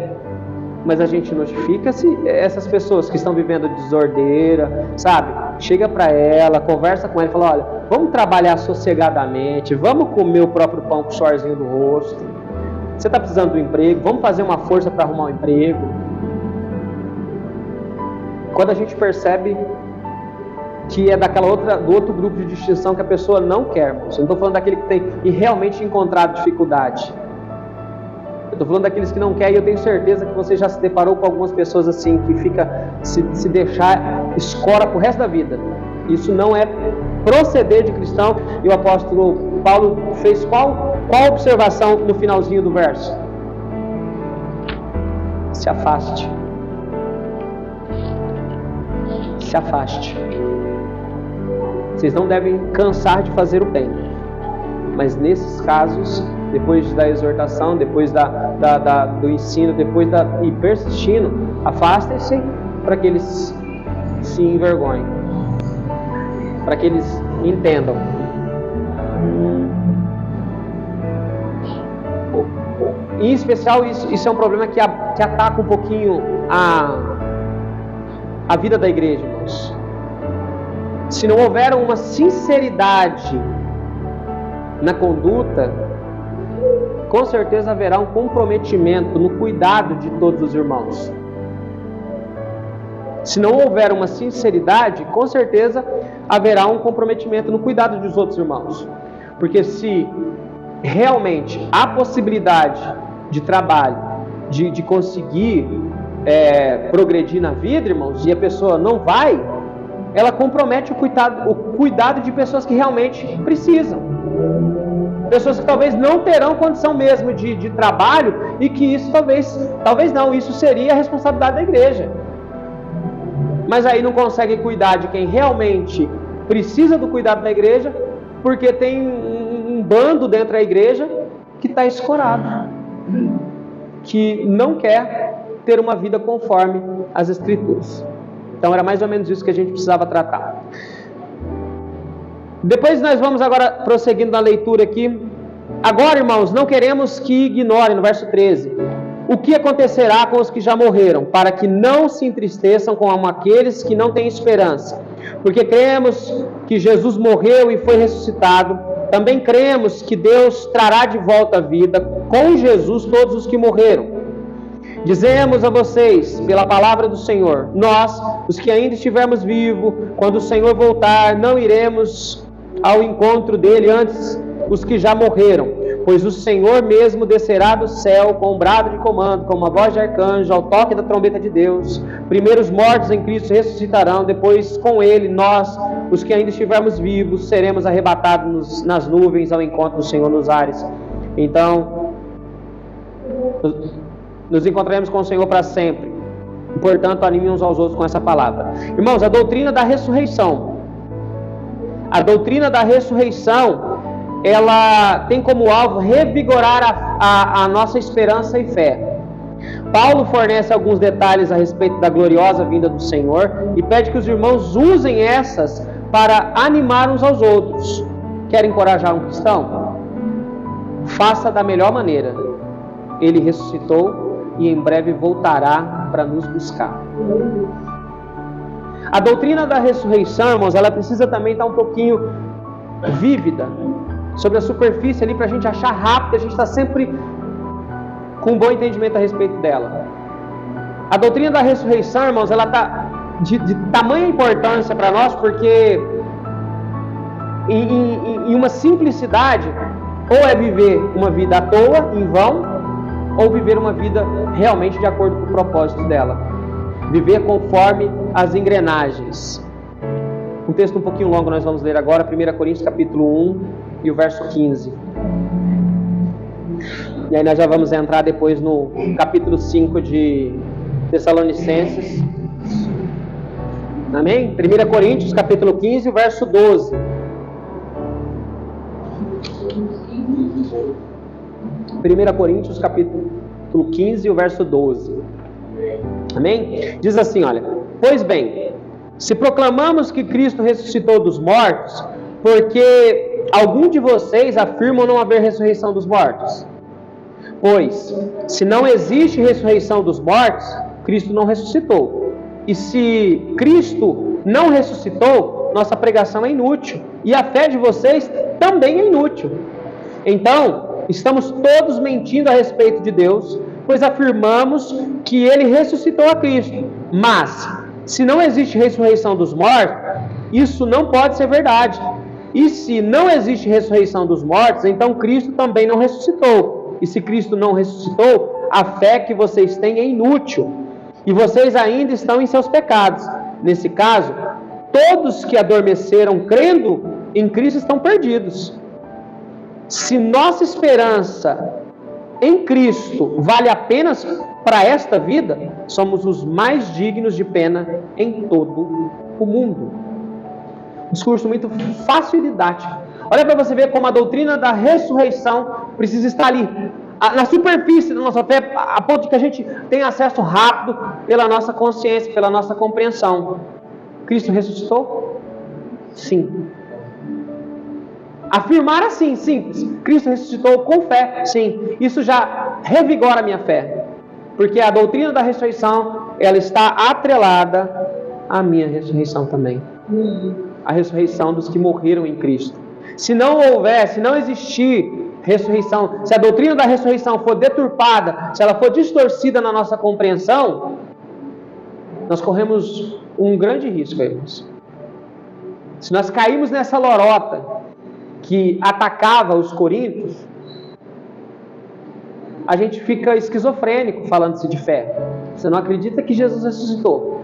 mas a gente notifica essas pessoas que estão vivendo desordeira, sabe? Chega para ela, conversa com ela e fala: olha, vamos trabalhar sossegadamente, vamos comer o próprio pão com o suorzinho do rosto. Você está precisando do emprego, vamos fazer uma força para arrumar um emprego. Quando a gente percebe que é do outro grupo de distinção que a pessoa não quer, irmãos. Eu não estou falando daquele que tem e realmente encontrado dificuldade. Eu estou falando daqueles que não querem, e eu tenho certeza que você já se deparou com algumas pessoas assim, que fica, se deixar, escora pro resto da vida. Isso não é proceder de cristão. E o apóstolo Paulo fez qual observação no finalzinho do verso? Se afaste. Se afaste. Vocês não devem cansar de fazer o bem. Mas nesses casos, depois da exortação, depois do ensino, e persistindo, afastem-se para que eles se envergonhem, para que eles entendam. Em especial, isso é um problema que ataca um pouquinho a vida da igreja, irmãos. Se não houver uma sinceridade na conduta, com certeza haverá um comprometimento no cuidado de todos os irmãos. Se não houver uma sinceridade, com certeza haverá um comprometimento no cuidado dos outros irmãos. Porque se realmente há possibilidade de trabalho, de conseguir progredir na vida, irmãos, e a pessoa não vai, ela compromete o cuidado de pessoas que realmente precisam. Pessoas que talvez não terão condição mesmo de trabalho, e que isso talvez não, isso seria a responsabilidade da igreja. Mas aí não consegue cuidar de quem realmente precisa do cuidado da igreja, porque tem um bando dentro da igreja que está escorado, que não quer ter uma vida conforme as Escrituras. Então era mais ou menos isso que a gente precisava tratar. Depois nós vamos agora prosseguindo na leitura aqui. Agora, irmãos, não queremos que ignorem, no verso 13, o que acontecerá com os que já morreram, para que não se entristeçam como aqueles que não têm esperança. Porque cremos que Jesus morreu e foi ressuscitado. Também cremos que Deus trará de volta à vida com Jesus todos os que morreram. Dizemos a vocês, pela palavra do Senhor, nós, os que ainda estivermos vivos, quando o Senhor voltar, não iremos ao encontro dele antes os que já morreram, pois o Senhor mesmo descerá do céu com um brado de comando, com uma voz de arcanjo, ao toque da trombeta de Deus. Primeiro os mortos em Cristo ressuscitarão, depois com ele nós, os que ainda estivermos vivos, seremos arrebatados nas nuvens ao encontro do Senhor nos ares. Então, nos encontraremos com o Senhor para sempre. Portanto, animem uns aos outros com essa palavra. Irmãos, a doutrina da ressurreição. A doutrina da ressurreição, ela tem como alvo revigorar a nossa esperança e fé. Paulo fornece alguns detalhes a respeito da gloriosa vinda do Senhor e pede que os irmãos usem essas para animar uns aos outros. Quer encorajar um cristão? Faça da melhor maneira. Ele ressuscitou e em breve voltará para nos buscar. A doutrina da ressurreição, irmãos, ela precisa também estar um pouquinho vívida, sobre a superfície ali, para a gente achar rápido, a gente está sempre com um bom entendimento a respeito dela. A doutrina da ressurreição, irmãos, ela está de tamanha importância para nós, porque em uma simplicidade, ou é viver uma vida à toa, em vão, ou viver uma vida realmente de acordo com o propósito dela. Viver conforme as engrenagens. Um texto um pouquinho longo nós vamos ler agora, 1 Coríntios capítulo 1 e o verso 15. E aí nós já vamos entrar depois no capítulo 5 de Tessalonicenses. Amém? 1 Coríntios capítulo 15 e o verso 12. 1 Coríntios capítulo 15 e o verso 12. Amém? Diz assim, olha: pois bem, se proclamamos que Cristo ressuscitou dos mortos, porque algum de vocês afirmam não haver ressurreição dos mortos? Pois, se não existe ressurreição dos mortos, Cristo não ressuscitou. E se Cristo não ressuscitou, nossa pregação é inútil. E a fé de vocês também é inútil. Então, estamos todos mentindo a respeito de Deus, pois afirmamos que Ele ressuscitou a Cristo. Mas, se não existe ressurreição dos mortos, isso não pode ser verdade. E se não existe ressurreição dos mortos, então Cristo também não ressuscitou. E se Cristo não ressuscitou, a fé que vocês têm é inútil. E vocês ainda estão em seus pecados. Nesse caso, todos que adormeceram crendo em Cristo estão perdidos. Se nossa esperança em Cristo vale apenas para esta vida, somos os mais dignos de pena em todo o mundo. Um discurso muito fácil e didático. Olha para você ver como a doutrina da ressurreição precisa estar ali, na superfície da nossa fé, a ponto de que a gente tenha acesso rápido pela nossa consciência, pela nossa compreensão. Cristo ressuscitou? Sim. Afirmar assim, simples. Cristo ressuscitou com fé, sim. Isso já revigora a minha fé. Porque a doutrina da ressurreição, ela está atrelada à minha ressurreição também. A ressurreição dos que morreram em Cristo. Se não houver, se não existir ressurreição, se a doutrina da ressurreição for deturpada, se ela for distorcida na nossa compreensão, nós corremos um grande risco, irmãos. Se nós cairmos nessa lorota que atacava os coríntios, a gente fica esquizofrênico falando-se de fé. Você não acredita que Jesus ressuscitou.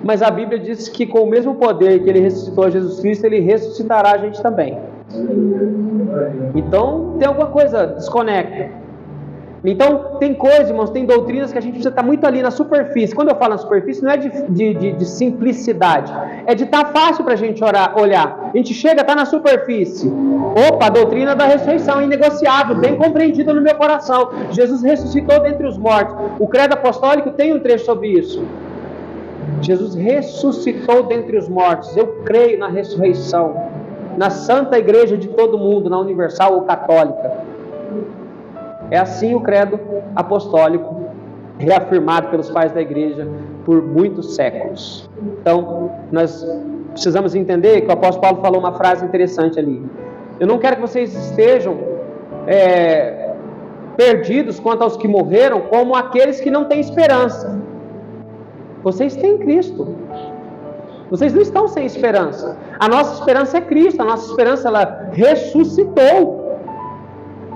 Mas a Bíblia diz que com o mesmo poder que Ele ressuscitou a Jesus Cristo, Ele ressuscitará a gente também. Então, tem alguma coisa desconecta. Então, tem coisas, irmãos, tem doutrinas que a gente precisa estar muito ali na superfície. Quando eu falo na superfície, não é de simplicidade. É de estar fácil para a gente olhar. A gente chega, está na superfície. Opa, a doutrina da ressurreição é inegociável, bem compreendida no meu coração. Jesus ressuscitou dentre os mortos. O credo apostólico tem um trecho sobre isso. Jesus ressuscitou dentre os mortos. Eu creio na ressurreição, na santa igreja de todo mundo, na universal ou católica. É assim o credo apostólico, reafirmado pelos pais da igreja por muitos séculos. Então, nós precisamos entender que o apóstolo Paulo falou uma frase interessante ali. Eu não quero que vocês estejam perdidos quanto aos que morreram, como aqueles que não têm esperança. Vocês têm Cristo. Vocês não estão sem esperança. A nossa esperança é Cristo. A nossa esperança, ela ressuscitou.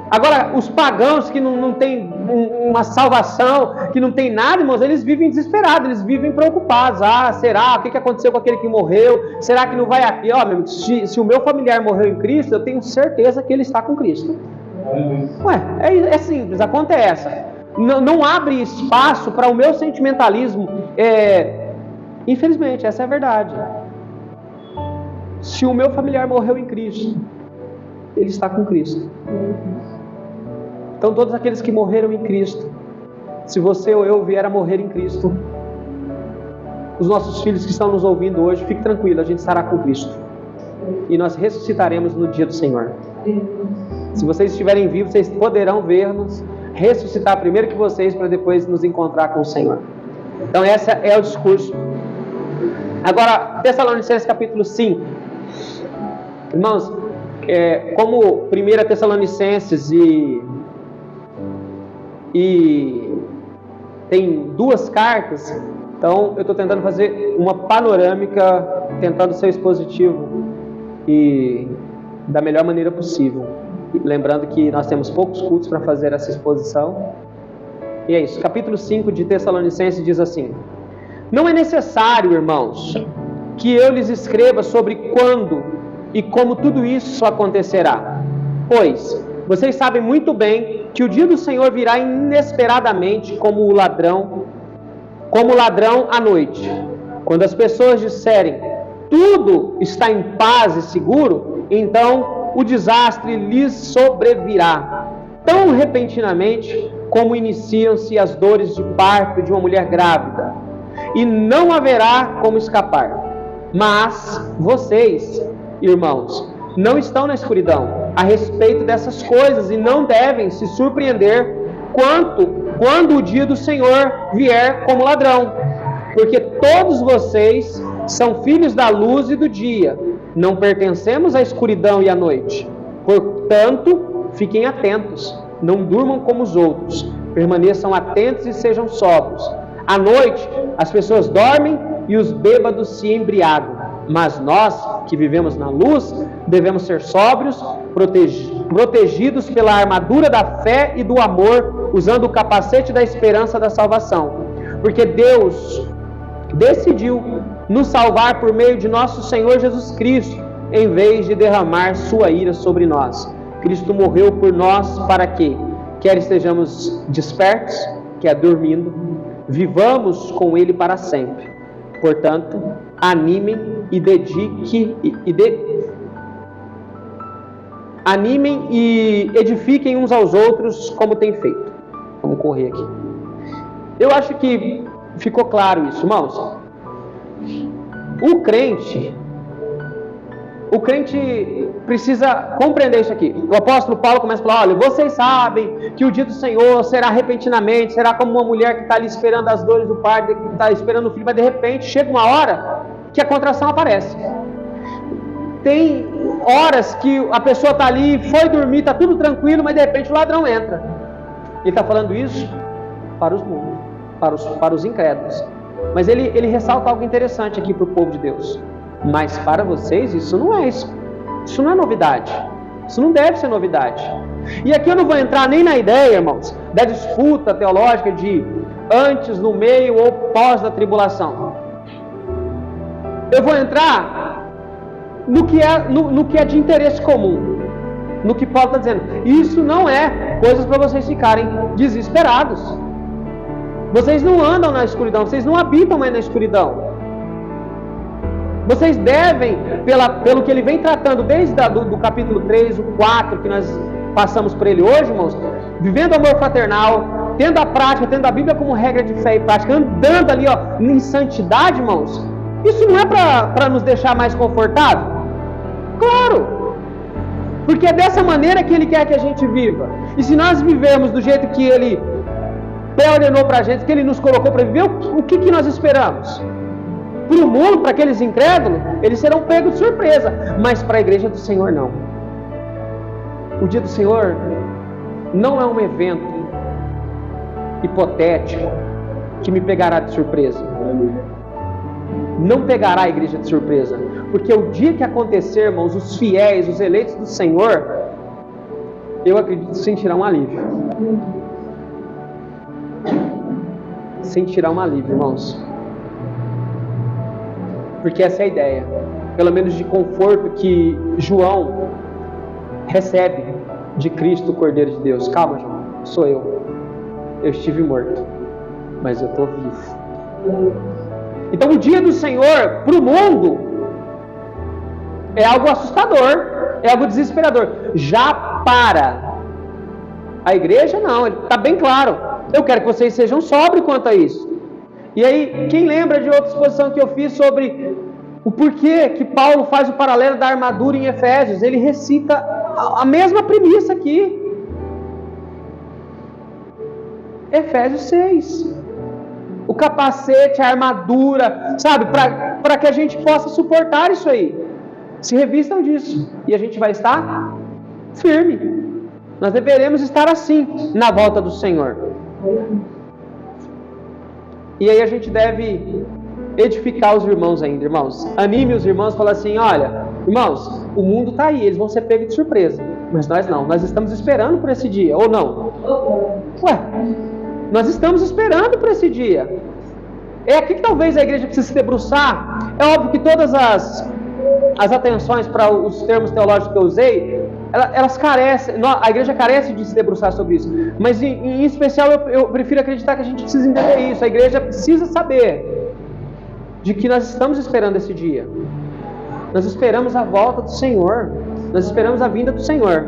Agora, os pagãos que não têm uma salvação, que não tem nada, irmãos, eles vivem desesperados, eles vivem preocupados. Ah, será? O que aconteceu com aquele que morreu? Será que não vai aqui? Ó, meu, se o meu familiar morreu em Cristo, eu tenho certeza que ele está com Cristo. Ué, é simples, a conta é essa. Não abre espaço para o meu sentimentalismo. Infelizmente, essa é a verdade. Se o meu familiar morreu em Cristo, ele está com Cristo. Então todos aqueles que morreram em Cristo, se você ou eu vier a morrer em Cristo, os nossos filhos que estão nos ouvindo hoje, fique tranquilo, a gente estará com Cristo. E nós ressuscitaremos no dia do Senhor. Se vocês estiverem vivos, vocês poderão ver-nos ressuscitar primeiro que vocês, para depois nos encontrar com o Senhor. Então esse é o discurso. Agora, Tessalonicenses capítulo 5. Irmãos, como 1 Tessalonicenses e tem duas cartas, então eu estou tentando fazer uma panorâmica, tentando ser expositivo e da melhor maneira possível. Lembrando que nós temos poucos cultos para fazer essa exposição. E é isso, capítulo 5 de Tessalonicenses diz assim: não é necessário, irmãos, que eu lhes escreva sobre quando e como tudo isso acontecerá, pois vocês sabem muito bem que o dia do Senhor virá inesperadamente como ladrão à noite. Quando as pessoas disserem tudo está em paz e seguro, então o desastre lhes sobrevirá tão repentinamente como iniciam-se as dores de parto de uma mulher grávida, e não haverá como escapar. Mas vocês, irmãos, não estão na escuridão, a respeito dessas coisas e não devem se surpreender quando o dia do Senhor vier como ladrão. Porque todos vocês são filhos da luz e do dia, não pertencemos à escuridão e à noite. Portanto, fiquem atentos, não durmam como os outros, permaneçam atentos e sejam sóbrios. À noite, as pessoas dormem e os bêbados se embriagam. Mas nós, que vivemos na luz, devemos ser sóbrios, protegidos pela armadura da fé e do amor, usando o capacete da esperança da salvação. Porque Deus decidiu nos salvar por meio de nosso Senhor Jesus Cristo, em vez de derramar sua ira sobre nós. Cristo morreu por nós para que, quer estejamos despertos, quer dormindo, vivamos com Ele para sempre. Portanto, animem e animem e edifiquem uns aos outros como tem feito. Vamos correr aqui. Eu acho que ficou claro isso, irmãos. O crente precisa compreender isso aqui. O apóstolo Paulo começa a falar: olha, vocês sabem que o dia do Senhor será repentinamente, será como uma mulher que está ali esperando as dores do parto, que está esperando o filho, mas de repente chega uma hora que a contração aparece. Tem horas que a pessoa está ali, foi dormir, está tudo tranquilo, mas de repente o ladrão entra. Ele está falando isso para os mundos, para os incrédulos. Mas ele ressalta algo interessante aqui para o povo de Deus. Mas para vocês isso não é novidade. Isso não deve ser novidade. E aqui eu não vou entrar nem na ideia, irmãos, da disputa teológica de antes, no meio ou pós da tribulação. Eu vou entrar no que é de interesse comum, no que Paulo está dizendo. Isso não é coisas para vocês ficarem desesperados. Vocês não andam na escuridão, vocês não habitam mais na escuridão. Vocês devem, pelo que ele vem tratando desde do capítulo 3, o 4, que nós passamos por ele hoje, irmãos, vivendo amor fraternal, tendo a prática, tendo a Bíblia como regra de fé e prática, andando ali em santidade, irmãos. Isso não é para nos deixar mais confortável? Claro! Porque é dessa maneira que Ele quer que a gente viva. E se nós vivermos do jeito que Ele pré-ordenou para a gente, que Ele nos colocou para viver, o que nós esperamos? Para o mundo, para aqueles incrédulos, eles serão pegos de surpresa. Mas para a igreja do Senhor, não. O dia do Senhor não é um evento hipotético que me pegará de surpresa. Não pegará a igreja de surpresa. Porque o dia que acontecer, irmãos, os fiéis, os eleitos do Senhor, eu acredito que sentirão um alívio. Sentirão um alívio, irmãos. Porque essa é a ideia, pelo menos de conforto que João recebe de Cristo, o Cordeiro de Deus. Calma, João, sou eu. Eu estive morto, mas eu estou vivo. Então o dia do Senhor para o mundo é algo assustador, é algo desesperador. Já para a igreja, não, está bem claro. Eu quero que vocês sejam sóbrios quanto a isso. E aí, quem lembra de outra exposição que eu fiz sobre o porquê que Paulo faz o paralelo da armadura em Efésios? Ele recita a mesma premissa aqui. Efésios 6. O capacete, a armadura, sabe? Para que a gente possa suportar isso aí. Se revistam disso. E a gente vai estar firme. Nós deveremos estar assim na volta do Senhor. E aí a gente deve edificar os irmãos ainda, irmãos. Anime os irmãos, fala assim: olha, irmãos, o mundo está aí, eles vão ser pegos de surpresa. Mas nós não, nós estamos esperando por esse dia, ou não? Ué, nós estamos esperando por esse dia. É aqui que talvez a igreja precise se debruçar. É óbvio que todas as atenções para os termos teológicos que eu usei, elas carecem, a igreja carece de se debruçar sobre isso. Mas em especial eu prefiro acreditar que a gente precisa entender isso. A igreja precisa saber de que nós estamos esperando esse dia. Nós esperamos a volta do Senhor. Nós esperamos a vinda do Senhor.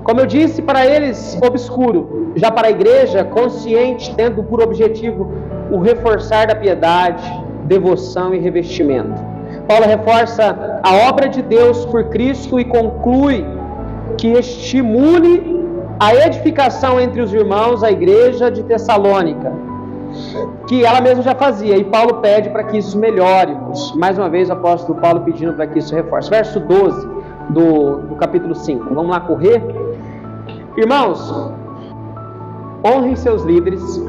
Como eu disse, para eles obscuro, já para a igreja consciente, tendo por objetivo o reforçar da piedade, devoção e revestimento. Paulo reforça a obra de Deus por Cristo e conclui que estimule a edificação entre os irmãos, a igreja de Tessalônica, que ela mesma já fazia, e Paulo pede para que isso melhore. Mais uma vez o apóstolo Paulo pedindo para que isso reforce. Verso 12 do capítulo 5, vamos lá correr. Irmãos, honrem seus líderes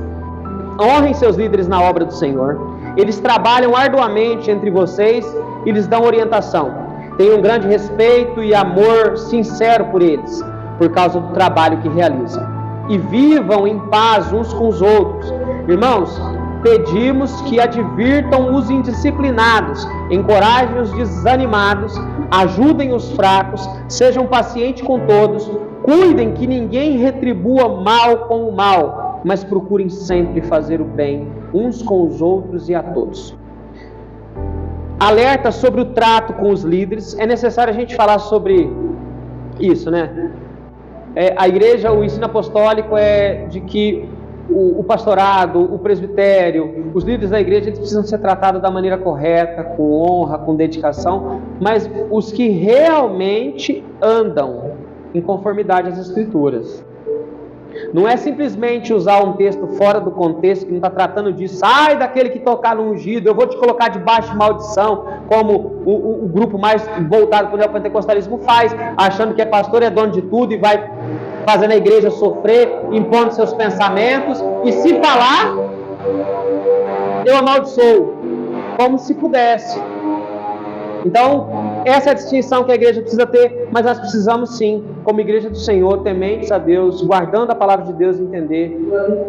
na obra do Senhor. Eles trabalham arduamente entre vocês e lhes dão orientação. Tenham grande respeito e amor sincero por eles, por causa do trabalho que realizam. E vivam em paz uns com os outros. Irmãos, pedimos que advirtam os indisciplinados, encorajem os desanimados, ajudem os fracos, sejam pacientes com todos, cuidem que ninguém retribua mal com o mal, mas procurem sempre fazer o bem uns com os outros e a todos. Alerta sobre o trato com os líderes. É necessário a gente falar sobre isso, né? A igreja, o ensino apostólico é de que o pastorado, o presbitério, os líderes da igreja, eles precisam ser tratados da maneira correta, com honra, com dedicação, mas os que realmente andam em conformidade às Escrituras. Não é simplesmente usar um texto fora do contexto, que não está tratando disso. Sai daquele que tocar no ungido, eu vou te colocar debaixo de maldição, como o grupo mais voltado para o neopentecostalismo faz, achando que é pastor, é dono de tudo e vai fazendo a igreja sofrer, impondo seus pensamentos, e se falar, eu amaldiçoo, como se pudesse. Então, essa é a distinção que a igreja precisa ter, mas nós precisamos sim, como igreja do Senhor, tementes a Deus, guardando a palavra de Deus, entender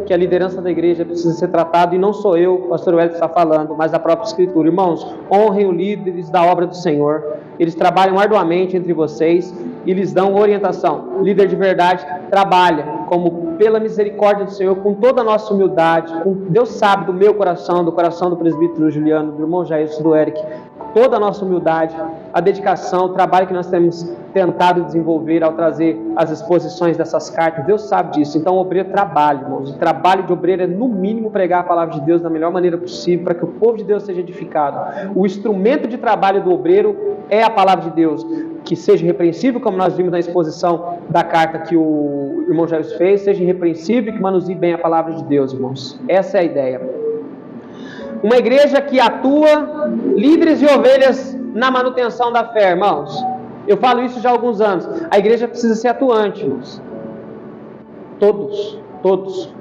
que a liderança da igreja precisa ser tratada, e não sou eu, o pastor Wellington está falando, mas a própria Escritura. Irmãos, honrem os líderes da obra do Senhor, eles trabalham arduamente entre vocês e lhes dão orientação. Líder de verdade trabalha como pela misericórdia do Senhor, com toda a nossa humildade. Deus sabe do meu coração, do coração do presbítero Juliano, do irmão Jair, do Eric, toda a nossa humildade, a dedicação, o trabalho que nós temos tentado desenvolver ao trazer as exposições dessas cartas. Deus sabe disso. Então o obreiro trabalha, irmãos. O trabalho de obreiro é, no mínimo, pregar a palavra de Deus da melhor maneira possível, para que o povo de Deus seja edificado. O instrumento de trabalho do obreiro é a palavra de Deus, que seja irrepreensível, como nós vimos na exposição da carta que o irmão Jair fez, seja irrepreensível e que manuseie bem a palavra de Deus, irmãos. Essa é a ideia. Uma igreja que atua, líderes e ovelhas na manutenção da fé, irmãos. Eu falo isso já há alguns anos. A igreja precisa ser atuante, irmãos. Todos.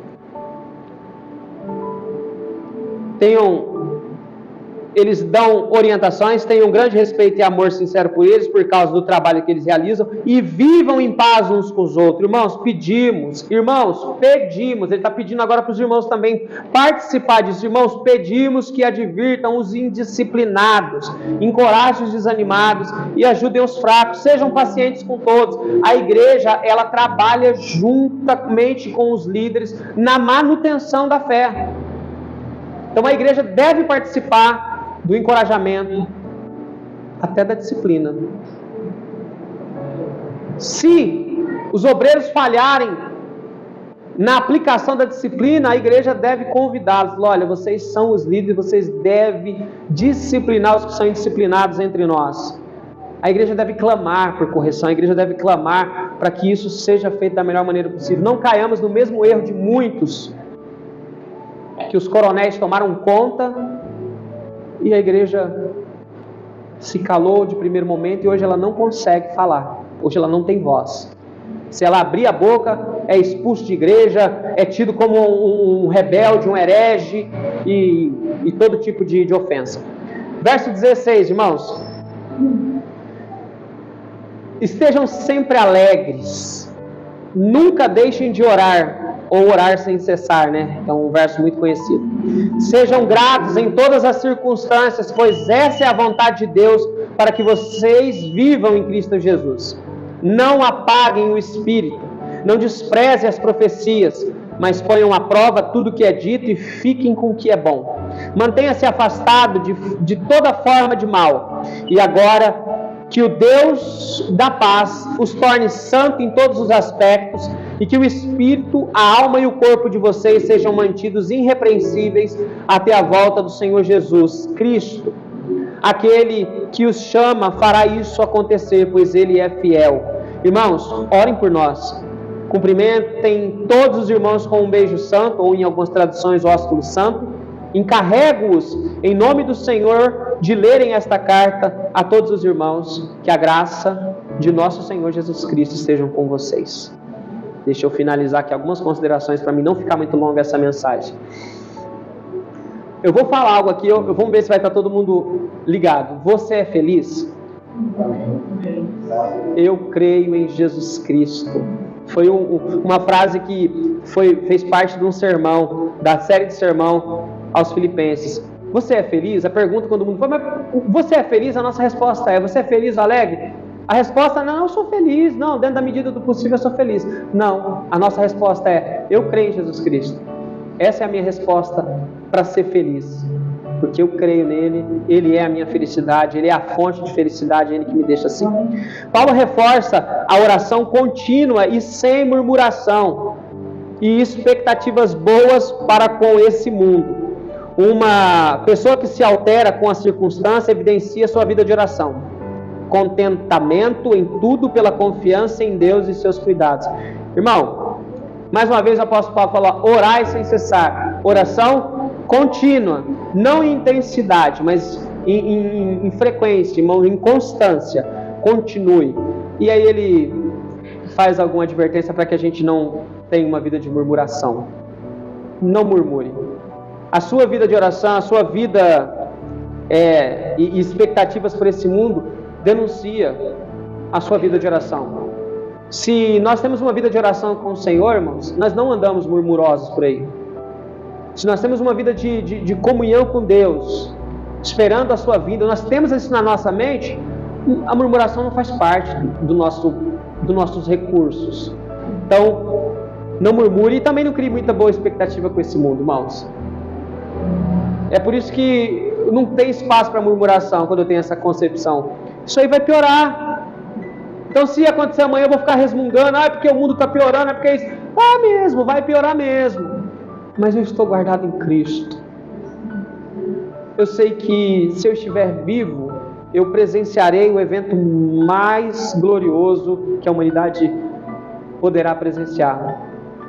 Eles dão orientações, tenham grande respeito e amor sincero por eles, por causa do trabalho que eles realizam, e vivam em paz uns com os outros. Irmãos, pedimos, ele está pedindo agora para os irmãos também participar disso. Irmãos, pedimos que advirtam os indisciplinados, encorajem os desanimados e ajudem os fracos, sejam pacientes com todos. A igreja, ela trabalha juntamente com os líderes na manutenção da fé. Então a igreja deve participar do encorajamento, até da disciplina. Se os obreiros falharem na aplicação da disciplina, a igreja deve convidá-los. Olha, vocês são os líderes, vocês devem disciplinar os que são indisciplinados entre nós. A igreja deve clamar por correção, a igreja deve clamar para que isso seja feito da melhor maneira possível. Não caiamos no mesmo erro de muitos, que os coronéis tomaram conta e a igreja se calou de primeiro momento, e hoje ela não consegue falar, hoje ela não tem voz. Se ela abrir a boca, é expulso de igreja, é tido como um rebelde, um herege e todo tipo de ofensa. Verso 16, irmãos. Estejam sempre alegres, nunca deixem de orar, ou orar sem cessar, né? É um verso muito conhecido. Sejam gratos em todas as circunstâncias, pois essa é a vontade de Deus para que vocês vivam em Cristo Jesus. Não apaguem o Espírito, não desprezem as profecias, mas ponham à prova tudo o que é dito e fiquem com o que é bom. Mantenha-se afastado de toda forma de mal. E agora, que o Deus da paz os torne santos em todos os aspectos, e que o Espírito, a alma e o corpo de vocês sejam mantidos irrepreensíveis até a volta do Senhor Jesus Cristo. Aquele que os chama fará isso acontecer, pois Ele é fiel. Irmãos, orem por nós. Cumprimentem todos os irmãos com um beijo santo, ou em algumas traduções, ósculo santo. Encarrego-os, em nome do Senhor, de lerem esta carta a todos os irmãos. Que a graça de nosso Senhor Jesus Cristo estejam com vocês. Deixa eu finalizar aqui algumas considerações para mim não ficar muito longa essa mensagem. Eu vou falar algo aqui, vamos ver se vai estar todo mundo ligado. Você é feliz? Eu creio em Jesus Cristo. Foi uma frase que fez parte de um sermão, da série de sermão aos Filipenses. Você é feliz? A pergunta quando o mundo fala, mas você é feliz? A nossa resposta é, você é feliz, alegre? A resposta não, eu sou feliz. Não, dentro da medida do possível eu sou feliz. Não, a nossa resposta é, eu creio em Jesus Cristo. Essa é a minha resposta para ser feliz. Porque eu creio nele, ele é a minha felicidade, ele é a fonte de felicidade, é ele que me deixa assim. Paulo reforça a oração contínua e sem murmuração e expectativas boas para com esse mundo. Uma pessoa que se altera com a circunstância evidencia sua vida de oração. Contentamento em tudo pela confiança em Deus e seus cuidados. Irmão, mais uma vez o apóstolo Paulo fala, orai sem cessar. Oração contínua, não em intensidade, mas em frequência, irmão, em constância. Continue. E aí ele faz alguma advertência para que a gente não tenha uma vida de murmuração. Não murmure. A sua vida de oração, a sua vida e expectativas por esse mundo, denuncia a sua vida de oração. Se nós temos uma vida de oração com o Senhor, irmãos, nós não andamos murmurosos por aí. Se nós temos uma vida de comunhão com Deus, esperando a sua vinda, nós temos isso na nossa mente, a murmuração não faz parte dos nossos recursos. Então, não murmure e também não crie muita boa expectativa com esse mundo, irmãos. É por isso que não tem espaço para murmuração quando eu tenho essa concepção. Isso aí vai piorar. Então, se acontecer amanhã, eu vou ficar resmungando, é porque o mundo está piorando, é porque isso. Tá mesmo, vai piorar mesmo. Mas eu estou guardado em Cristo. Eu sei que se eu estiver vivo, eu presenciarei o evento mais glorioso que a humanidade poderá presenciar.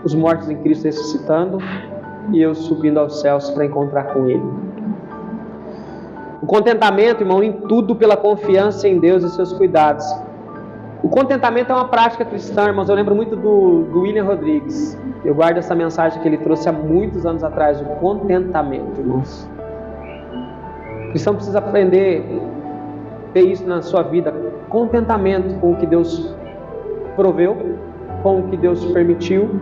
Os mortos em Cristo ressuscitando e eu subindo aos céus para encontrar com Ele. O contentamento, irmão, em tudo pela confiança em Deus e seus cuidados. O contentamento é uma prática cristã, irmãos. Eu lembro muito do William Rodrigues. Eu guardo essa mensagem que ele trouxe há muitos anos atrás, o contentamento, irmãos. O cristão precisa aprender a ter isso na sua vida. Contentamento com o que Deus proveu, com o que Deus permitiu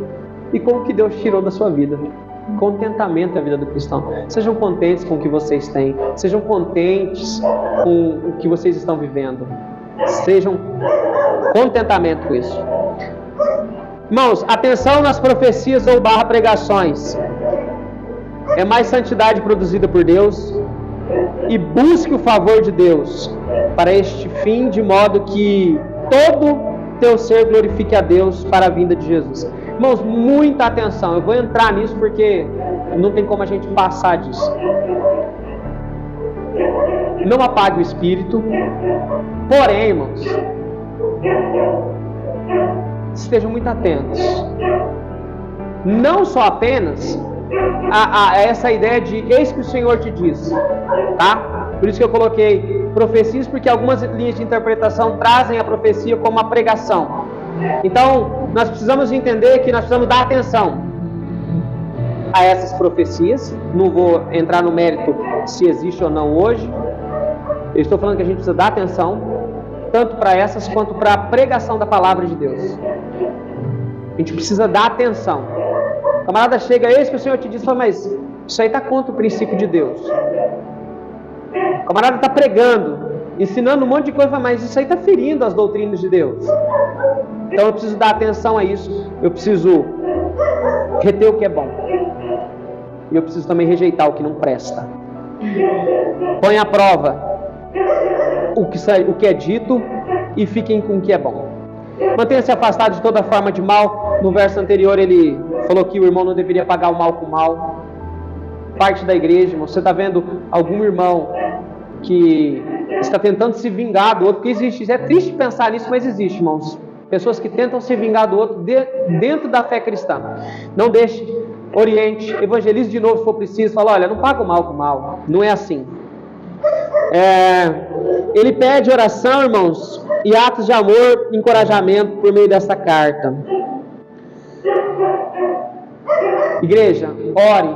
e com o que Deus tirou da sua vida. Contentamento é a vida do cristão. Sejam contentes com o que vocês têm. Sejam contentes com o que vocês estão vivendo. Sejam contentamento com isso. Irmãos, atenção nas profecias ou pregações. É mais santidade produzida por Deus. E busque o favor de Deus para este fim, de modo que todo teu ser glorifique a Deus para a vinda de Jesus. Irmãos, muita atenção. Eu vou entrar nisso porque não tem como a gente passar disso. Não apague o espírito. Porém, irmãos, estejam muito atentos. Não só apenas a essa ideia de eis que o Senhor te diz, tá? Por isso que eu coloquei profecias, porque algumas linhas de interpretação trazem a profecia como uma pregação. Então, nós precisamos entender que nós precisamos dar atenção a essas profecias. Não vou entrar no mérito se existe ou não hoje. Eu estou falando que a gente precisa dar atenção, tanto para essas quanto para a pregação da palavra de Deus. A gente precisa dar atenção. O camarada chega, eis que o Senhor te diz, fala, mas isso aí está contra o princípio de Deus. O camarada está pregando, ensinando um monte de coisa, fala, mas isso aí está ferindo as doutrinas de Deus. Então eu preciso dar atenção a isso. Eu preciso reter o que é bom. E eu preciso também rejeitar o que não presta. Põe à prova o que é dito e fiquem com o que é bom. Mantenha-se afastado de toda forma de mal. No verso anterior ele falou que o irmão não deveria pagar o mal com o mal. Parte da igreja, irmão, você está vendo algum irmão que está tentando se vingar do outro, porque existe. É triste pensar nisso, mas existe, irmãos. Pessoas que tentam se vingar do outro dentro da fé cristã. Não deixe, oriente, evangelize de novo se for preciso. Fala, olha, não paga o mal com o mal. Não é assim. Ele pede oração, irmãos, e atos de amor e encorajamento por meio dessa carta. Igreja, ore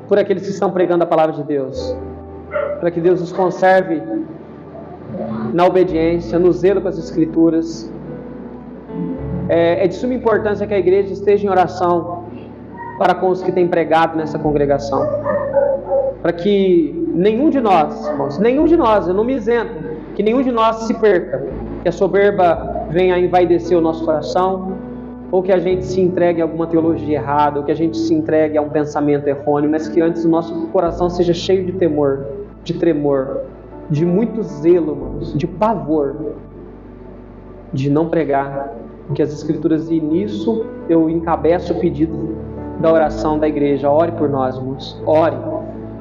por aqueles que estão pregando a palavra de Deus, para que Deus os conserve na obediência, no zelo com as Escrituras. É de suma importância que a igreja esteja em oração para com os que têm pregado nessa congregação, para que nenhum de nós, irmãos, eu não me isento, que nenhum de nós se perca, que a soberba venha a envaidecer o nosso coração, ou que a gente se entregue a alguma teologia errada, ou que a gente se entregue a um pensamento errôneo, mas que antes o nosso coração seja cheio de temor, de tremor, de muito zelo, irmãos, de pavor, de não pregar que as Escrituras, e nisso eu encabeço o pedido da oração da igreja. Ore por nós, irmãos,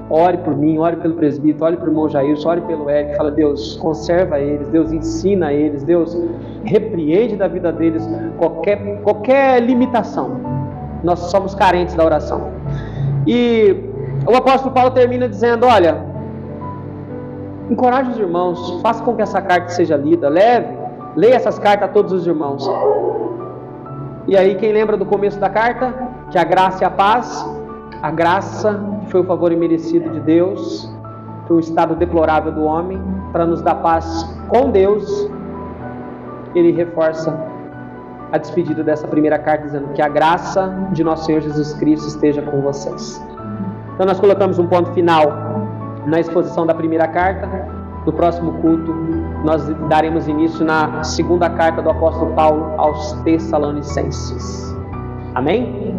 ore por mim, ore pelo presbítero, ore pelo irmão Jailson, ore pelo Eric. Fala, Deus, conserva eles, Deus ensina eles, Deus repreende da vida deles qualquer limitação. Nós somos carentes da oração. E o apóstolo Paulo termina dizendo, olha, encoraje os irmãos, faça com que essa carta seja lida, leia essas cartas a todos os irmãos. E aí, quem lembra do começo da carta? Que a graça e a paz, a graça foi o favor imerecido de Deus, para o estado deplorável do homem, para nos dar paz com Deus. Ele reforça a despedida dessa primeira carta, dizendo que a graça de nosso Senhor Jesus Cristo esteja com vocês. Então nós colocamos um ponto final na exposição da primeira carta. No próximo culto nós daremos início na segunda carta do apóstolo Paulo aos Tessalonicenses. Amém?